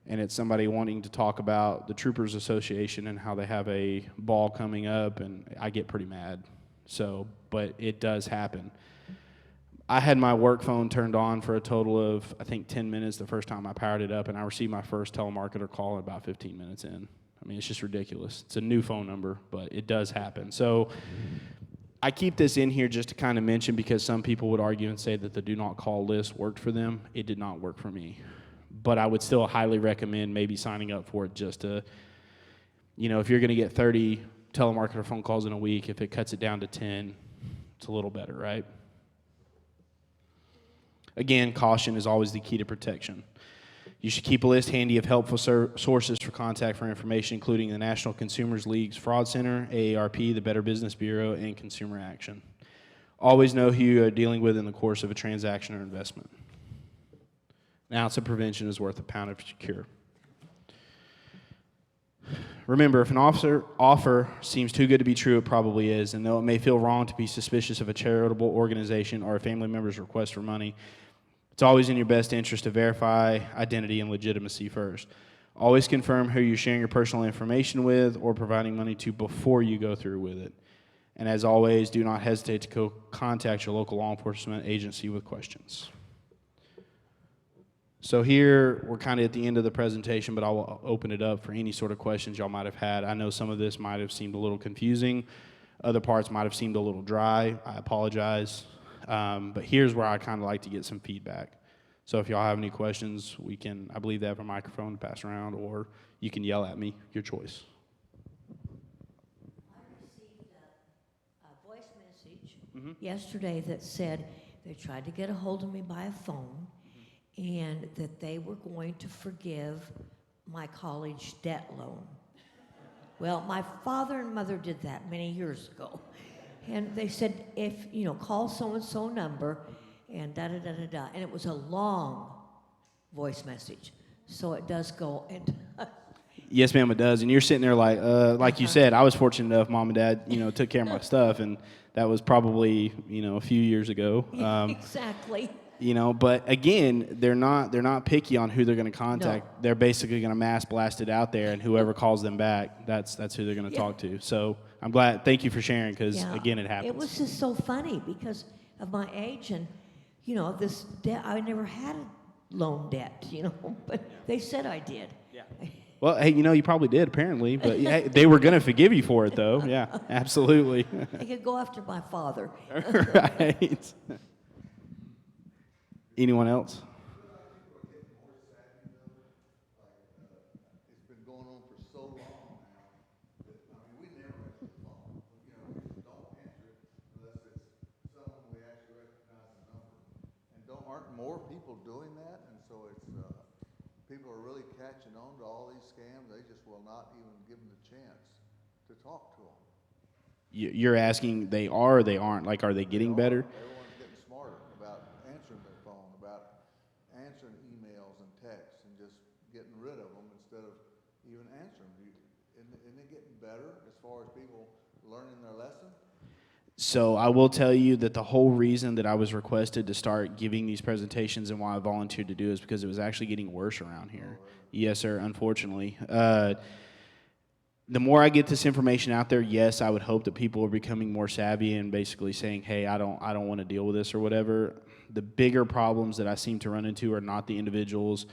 and it's somebody wanting to talk about the Troopers Association and how they have a ball coming up, and I get pretty mad. But it does happen. I had my work phone turned on for a total of, I think, 10 minutes the first time I powered it up, and I received my first telemarketer call about 15 minutes in. It's just ridiculous. It's a new phone number, but it does happen. So I keep this in here just to kind of mention because some people would argue and say that the do not call list worked for them. It did not work for me. But I would still highly recommend maybe signing up for it just to, if you're going to get 30 telemarketer phone calls in a week, if it cuts it down to 10, it's a little better, right? Again, caution is always the key to protection. You should keep a list handy of helpful sources for contact for information, including the National Consumers League's Fraud Center, AARP, the Better Business Bureau, and Consumer Action. Always know who you are dealing with in the course of a transaction or investment. An ounce of prevention is worth a pound of cure. Remember, if an offer seems too good to be true, it probably is. And though it may feel wrong to be suspicious of a charitable organization or a family member's request for money, it's always in your best interest to verify identity and legitimacy first. Always confirm who you're sharing your personal information with or providing money to before you go through with it. And as always, do not hesitate to contact your local law enforcement agency with questions. So here, we're kind of at the end of the presentation, but I'll open it up for any sort of questions y'all might have had. I know some of this might have seemed a little confusing. Other parts might have seemed a little dry. I apologize. But here's where I kind of like to get some feedback. So if y'all have any questions, I believe they have a microphone to pass around, or you can yell at me, your choice. I received a voice message yesterday that said they tried to get a hold of me by a phone and that they were going to forgive my college debt loan. Well, my father and mother did that many years ago. And they said, if, call so-and-so number, and da-da-da-da-da. And it was a long voice message. So it does go, and Yes, ma'am, it does. And you're sitting there like you said, I was fortunate enough, Mom and Dad, took care of my stuff, and That was probably, a few years ago. Exactly. But again, they're not picky on who they're going to contact. No. They're basically going to mass blast it out there, and whoever calls them back, that's who they're going to talk to. So I'm glad. Thank you for sharing, because Yeah. again, it happens. It was just so funny because of my age and, this debt. I never had a loan debt, but they said I did. Yeah. Well, hey, you probably did apparently, but yeah, they were going to forgive you for it, though. Yeah, absolutely. I could go after my father. Right. Anyone else? It's been going on for so long now that, we never answer the phone. We just don't answer it unless it's someone we actually recognize the number. And aren't more people doing that? And so it's, people are really catching on to all these scams. They just will not even give them the chance to talk to them. You're asking they are or they aren't? Like, are they getting better? Everyone's getting smarter about answering their phone, about answering emails and texts, and just getting rid of them instead of even answering them. Isn't it getting better as far as people learning their lesson? So I will tell you that the whole reason that I was requested to start giving these presentations and why I volunteered to do is because it was actually getting worse around here. Yes, sir, unfortunately. The more I get this information out there, yes, I would hope that people are becoming more savvy and basically saying, hey, I don't want to deal with this or whatever. The bigger problems that I seem to run into are not the individuals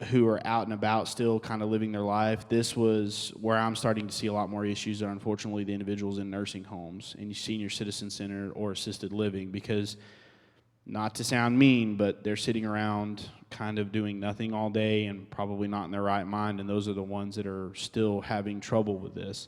who are out and about still kind of living their life. This was where I'm starting to see a lot more issues are unfortunately the individuals in nursing homes and senior citizen center or assisted living, because not to sound mean, but they're sitting around kind of doing nothing all day and probably not in their right mind, and those are the ones that are still having trouble with this.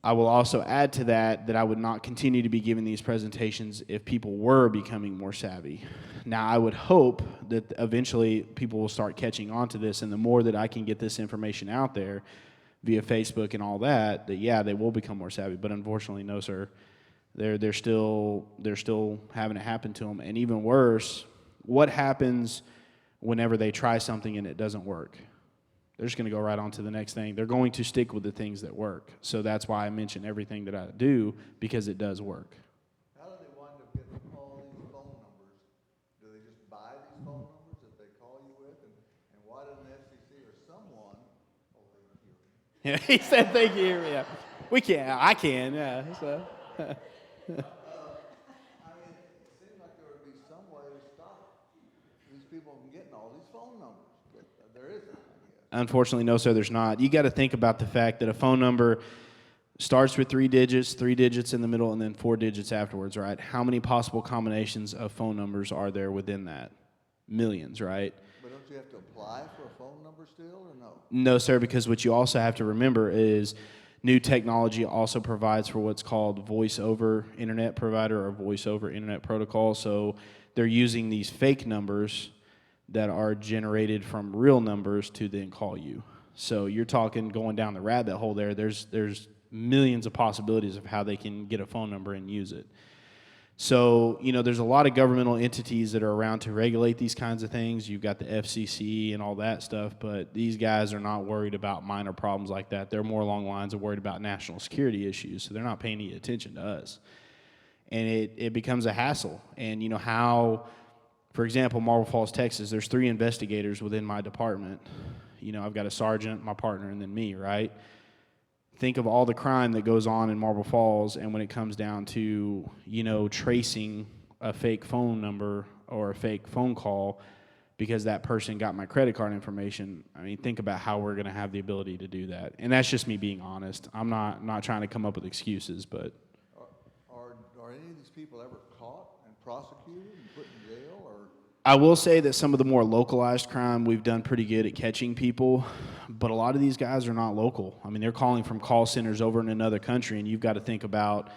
I will also add to that I would not continue to be giving these presentations if people were becoming more savvy. Now, I would hope that eventually people will start catching on to this, and the more that I can get this information out there via Facebook and all that, yeah, they will become more savvy. But unfortunately, no, sir. They're still having it happen to them. And even worse, what happens whenever they try something and it doesn't work? They're just going to go right on to the next thing. They're going to stick with the things that work. So that's why I mention everything that I do, because it does work. How do they wind up getting all these phone numbers? Do they just buy these phone numbers that they call you with? And why doesn't the FCC or someone, Yeah, he said, thank you. Yeah, we can. I can. Yeah. So. it seems like there would be some way to stop these people from getting all these phone numbers, but there isn't, I guess. Unfortunately, no, sir, there's not. You got to think about the fact that a phone number starts with 3 digits in the middle, and then 4 digits afterwards, right? How many possible combinations of phone numbers are there within that? Millions, right? But don't you have to apply for a phone number still, or no? No, sir, because what you also have to remember is new technology also provides for what's called voice over internet provider or voice over internet protocol. So they're using these fake numbers that are generated from real numbers to then call you. So you're talking going down the rabbit hole there. There's millions of possibilities of how they can get a phone number and use it. So, there's a lot of governmental entities that are around to regulate these kinds of things. You've got the FCC and all that stuff, but these guys are not worried about minor problems like that. They're more along the lines of worried about national security issues, so they're not paying any attention to us. And it becomes a hassle. And how, for example, Marble Falls, Texas, there's 3 investigators within my department. I've got a sergeant, my partner, and then me, right? Think of all the crime that goes on in Marble Falls, and when it comes down to, tracing a fake phone number or a fake phone call because that person got my credit card information, think about how we're going to have the ability to do that. And that's just me being honest. I'm not trying to come up with excuses, but... Are any of these people ever caught and prosecuted and put in jail, or... I will say that some of the more localized crime, we've done pretty good at catching people, but a lot of these guys are not local. They're calling from call centers over in another country, and you've got to think about,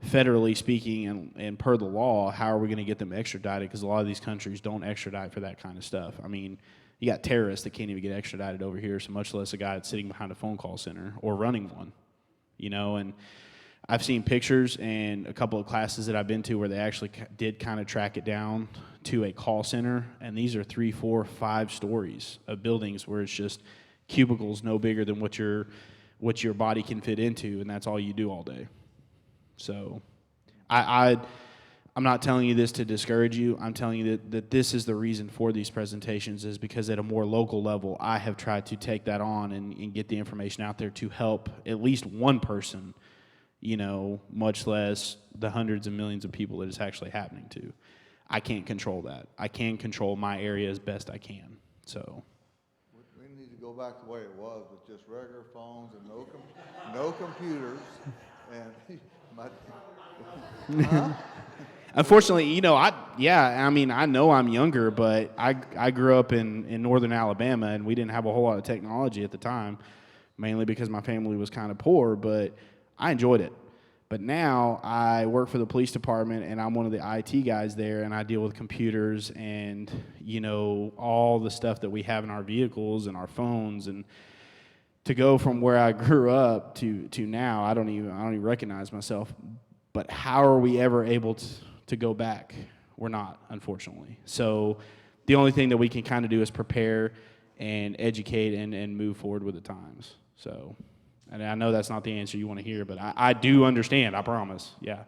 federally speaking and per the law, how are we going to get them extradited, because a lot of these countries don't extradite for that kind of stuff. You got terrorists that can't even get extradited over here, so much less a guy that's sitting behind a phone call center or running one, and I've seen pictures and a couple of classes that I've been to where they actually did kind of track it down to a call center, and these are 3, 4, 5 stories of buildings where it's just cubicles no bigger than what your body can fit into, and that's all you do all day. So I'm not telling you this to discourage you. I'm telling you that this is the reason for these presentations, is because at a more local level, I have tried to take that on and get the information out there to help at least one person, much less the hundreds of millions of people that it's actually happening to. I can't control that. I can control my area as best I can. So We need to go back the way it was with just regular phones and no computers and huh? unfortunately, I know I'm younger, but I grew up in northern Alabama, and we didn't have a whole lot of technology at the time, mainly because my family was kind of poor, but I enjoyed it. But now I work for the police department, and I'm one of the IT guys there, and I deal with computers and, all the stuff that we have in our vehicles and our phones. And to go from where I grew up to now, I don't even recognize myself. But how are we ever able to go back? We're not, unfortunately. So the only thing that we can kind of do is prepare and educate and move forward with the times. So, and I know that's not the answer you want to hear, but I do understand, I promise. Yeah.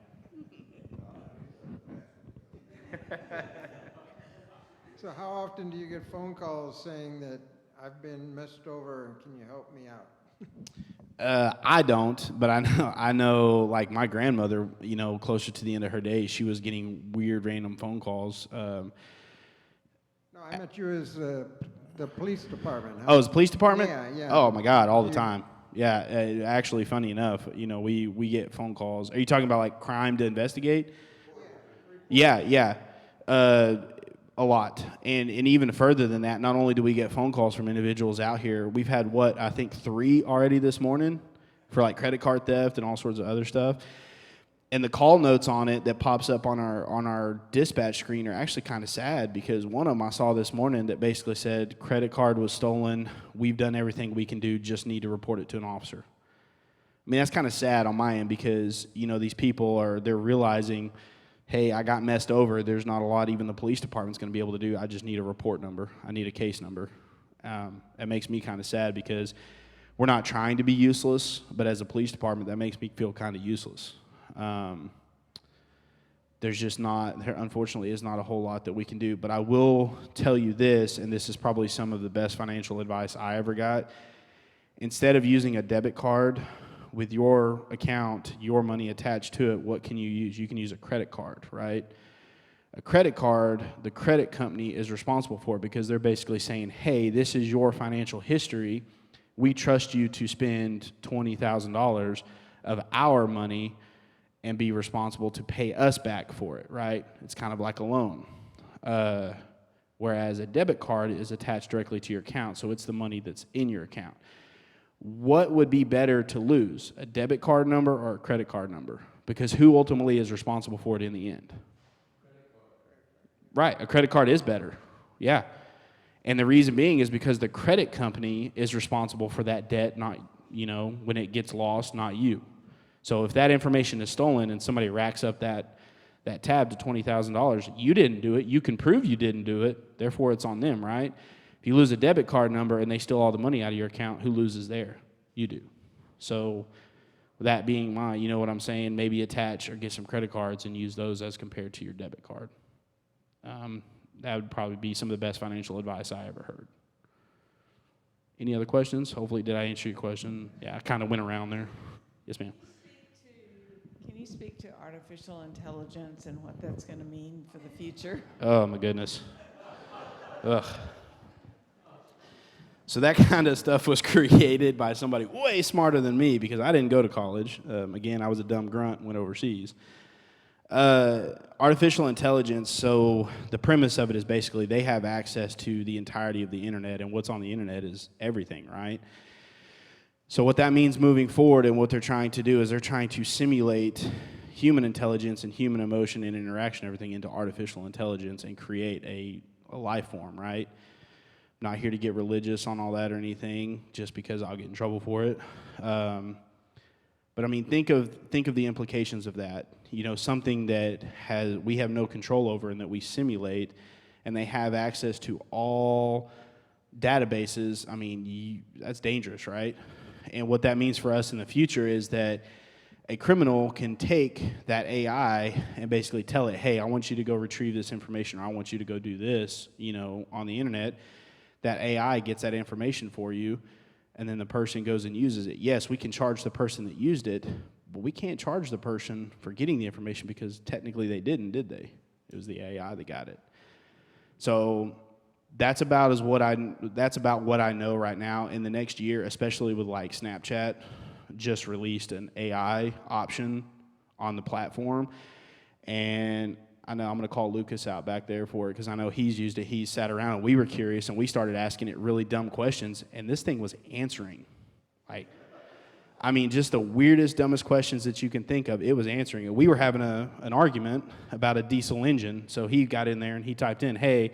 So how often do you get phone calls saying that I've been messed over and can you help me out? I don't, but I know like my grandmother, closer to the end of her days, she was getting weird random phone calls. No, I meant you as the police department. Huh? Oh, it's the police department? Yeah. Oh my God, all the time. Yeah, actually, funny enough, we get phone calls. Are you talking about like crime to investigate? Yeah. A lot. And even further than that, not only do we get phone calls from individuals out here, we've had I think 3 already this morning for like credit card theft and all sorts of other stuff. And the call notes on it that pops up on our dispatch screen are actually kind of sad, because one of them I saw this morning that basically said credit card was stolen. We've done everything we can do, just need to report it to an officer. I mean, that's kind of sad on my end, because, these people they're realizing, hey, I got messed over. There's not a lot even the police department's going to be able to do. I just need a report number. I need a case number. That makes me kind of sad, because we're not trying to be useless, but as a police department, that makes me feel kind of useless. There unfortunately is not a whole lot that we can do. But I will tell you this, and this is probably some of the best financial advice I ever got. Instead of using a debit card with your account, your money attached to it, what can you use? You can use a credit card, right? A credit card, the credit company is responsible for it, because they're basically saying, hey, this is your financial history. We trust you to spend $20,000 of our money and be responsible to pay us back for it, right? It's kind of like a loan. Whereas a debit card is attached directly to your account, so it's the money that's in your account. What would be better to lose, a debit card number or a credit card number? Because who ultimately is responsible for it in the end? Right, a credit card is better, yeah. And the reason being is because the credit company is responsible for that debt, not, when it gets lost, not you. So if that information is stolen and somebody racks up that tab to $20,000, you didn't do it. You can prove you didn't do it. Therefore, it's on them, right? If you lose a debit card number and they steal all the money out of your account, who loses there? You do. So that being you know what I'm saying, maybe attach or get some credit cards and use those as compared to your debit card. That would probably be some of the best financial advice I ever heard. Any other questions? Hopefully, did I answer your question? Yeah, I kind of went around there. Yes, ma'am. Can you speak to artificial intelligence and what that's going to mean for the future? Oh, my goodness. Ugh. So that kind of stuff was created by somebody way smarter than me, because I didn't go to college. Again, I was a dumb grunt and went overseas. Artificial intelligence, so the premise of it is basically they have access to the entirety of the internet, and what's on the internet is everything, right? So what that means moving forward, and what they're trying to do, is they're trying to simulate human intelligence and human emotion and interaction, everything, into artificial intelligence and create a life form, right? I'm not here to get religious on all that or anything, just because I'll get in trouble for it. But I mean, think of the implications of that. Something that we have no control over and that we simulate, and they have access to all databases. I mean, that's dangerous, right? And what that means for us in the future is that a criminal can take that AI and basically tell it, hey, I want you to go retrieve this information, or I want you to go do this, on the internet. That AI gets that information for you, and then the person goes and uses it. Yes, we can charge the person that used it, but we can't charge the person for getting the information because technically they didn't, did they? It was the AI that got it. So that's about what I know right now. In the next year, especially with like Snapchat, just released an AI option on the platform, and I know I'm going to call Lucas out back there for it because I know he's used it. He's sat around and we were curious and we started asking it really dumb questions, and this thing was answering. Just the weirdest, dumbest questions that you can think of, it was answering it. We were having an argument about a diesel engine, so he got in there and he typed in, hey,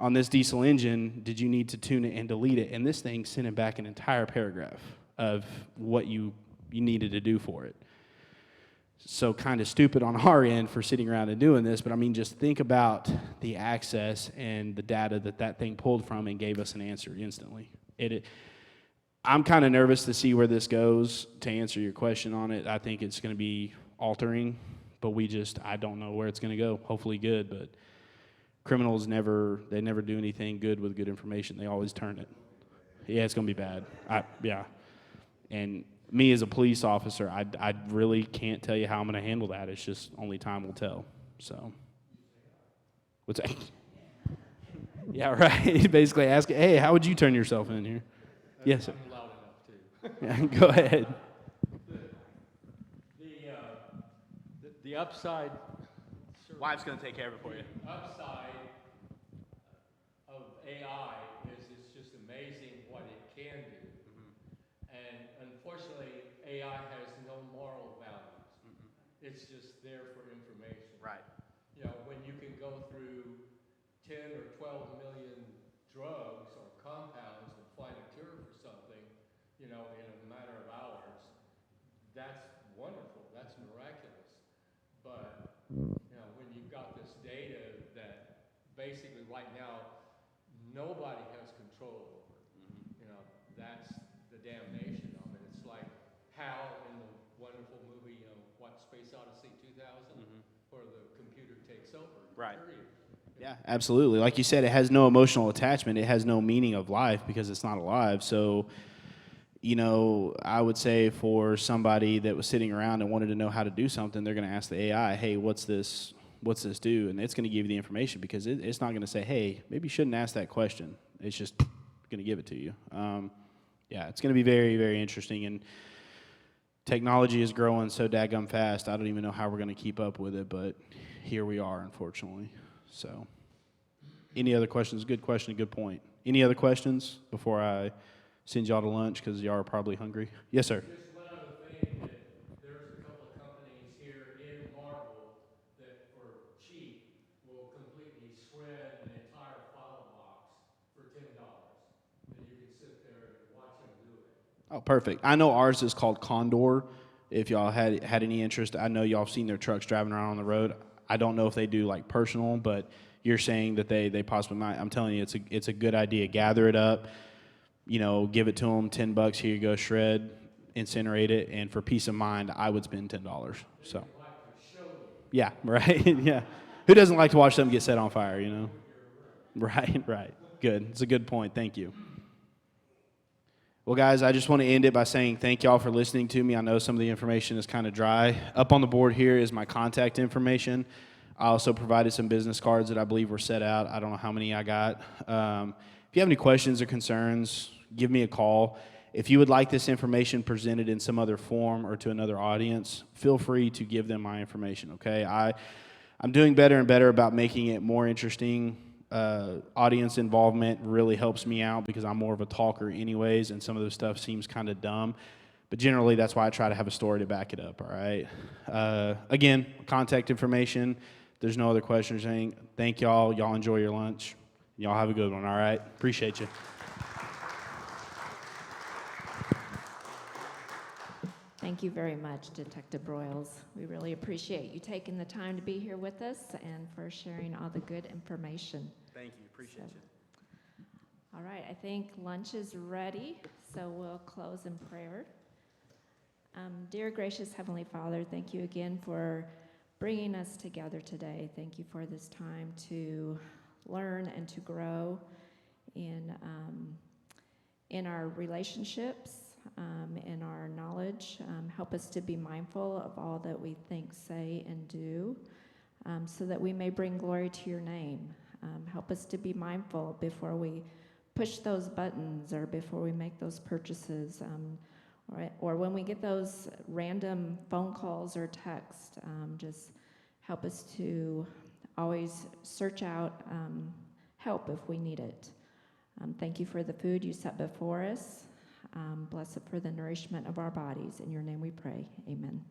on this diesel engine, did you need to tune it and delete it? And this thing sent him back an entire paragraph of what you needed to do for it. So kind of stupid on our end for sitting around and doing this, but just think about the access and the data that thing pulled from and gave us an answer instantly. I'm kind of nervous to see where this goes. To answer your question on it, I think it's going to be altering, but I don't know where it's going to go. Hopefully good, but criminals never do anything good with good information. They always turn it. Yeah, it's going to be bad. And me as a police officer, I really can't tell you how I'm going to handle that. It's just only time will tell. So, what's that? Yeah, right. Basically ask, hey, how would you turn yourself in here? Yes, sir. I'm loud enough, too. Yeah, go ahead. The upside... Wife's going to take care of it for you. Upside of AI is it's just amazing what it can do. And unfortunately, AI has no moral values. It's just there for information. Right. When you can go through 10 or 12 million drugs or compounds and find a cure for something, in a matter of hours, that's wonderful. That's miraculous. But, when you've got this data that basically right now nobody has control over, that's the damnation of it. It's like Hal in the wonderful movie, Space Odyssey 2000, where the computer takes over. Right. Period. Yeah, absolutely. Like you said, it has no emotional attachment. It has no meaning of life because it's not alive. So, I would say for somebody that was sitting around and wanted to know how to do something, they're going to ask the AI, hey, what's this do? And it's going to give you the information because it's not going to say, hey, maybe you shouldn't ask that question. It's just going to give it to you. It's going to be very, very interesting. And technology is growing so daggum fast, I don't even know how we're going to keep up with it, but here we are, unfortunately. So, any other questions? Good question, good point. Any other questions before I send y'all to lunch because y'all are probably hungry? Yes, sir. Just one other thing, that there's a couple of companies here in Marble that for cheap will completely shred an entire file box for $10. And you can sit there and watch them do it. Oh, perfect. I know ours is called Condor. If y'all had any interest, I know y'all have seen their trucks driving around on the road. I don't know if they do like personal, but you're saying that they possibly might. I'm telling you, it's a good idea. Gather it up, give it to them, $10. Here you go, shred, incinerate it, and for peace of mind, I would spend $10. So, yeah, right, yeah. Who doesn't like to watch them get set on fire? Right. Good. It's a good point. Thank you. Well, guys, I just want to end it by saying thank y'all for listening to me. I know some of the information is kind of dry. Up on the board here is my contact information. I also provided some business cards that I believe were set out. I don't know how many I got. If you have any questions or concerns, give me a call. If you would like this information presented in some other form or to another audience, feel free to give them my information, okay? I'm doing better and better about making it more interesting. Audience involvement really helps me out because I'm more of a talker anyways, and some of the stuff seems kind of dumb. But generally, that's why I try to have a story to back it up, all right? Again, contact information. If there's no other questions or anything, thank y'all. Y'all enjoy your lunch. Y'all have a good one, all right? Appreciate you. Thank you very much, Detective Broyles. We really appreciate you taking the time to be here with us and for sharing all the good information. Thank you. Appreciate you. All right, I think lunch is ready, so we'll close in prayer. Dear gracious Heavenly Father, thank you again for bringing us together today. Thank you for this time to learn and to grow in our relationships, in our knowledge. Help us to be mindful of all that we think, say, and do, so that we may bring glory to your name. Help us to be mindful before we push those buttons or before we make those purchases, or when we get those random phone calls or texts. Just help us to always search out help if we need it. Thank you for the food you set before us. Bless it for the nourishment of our bodies. In your name we pray. Amen.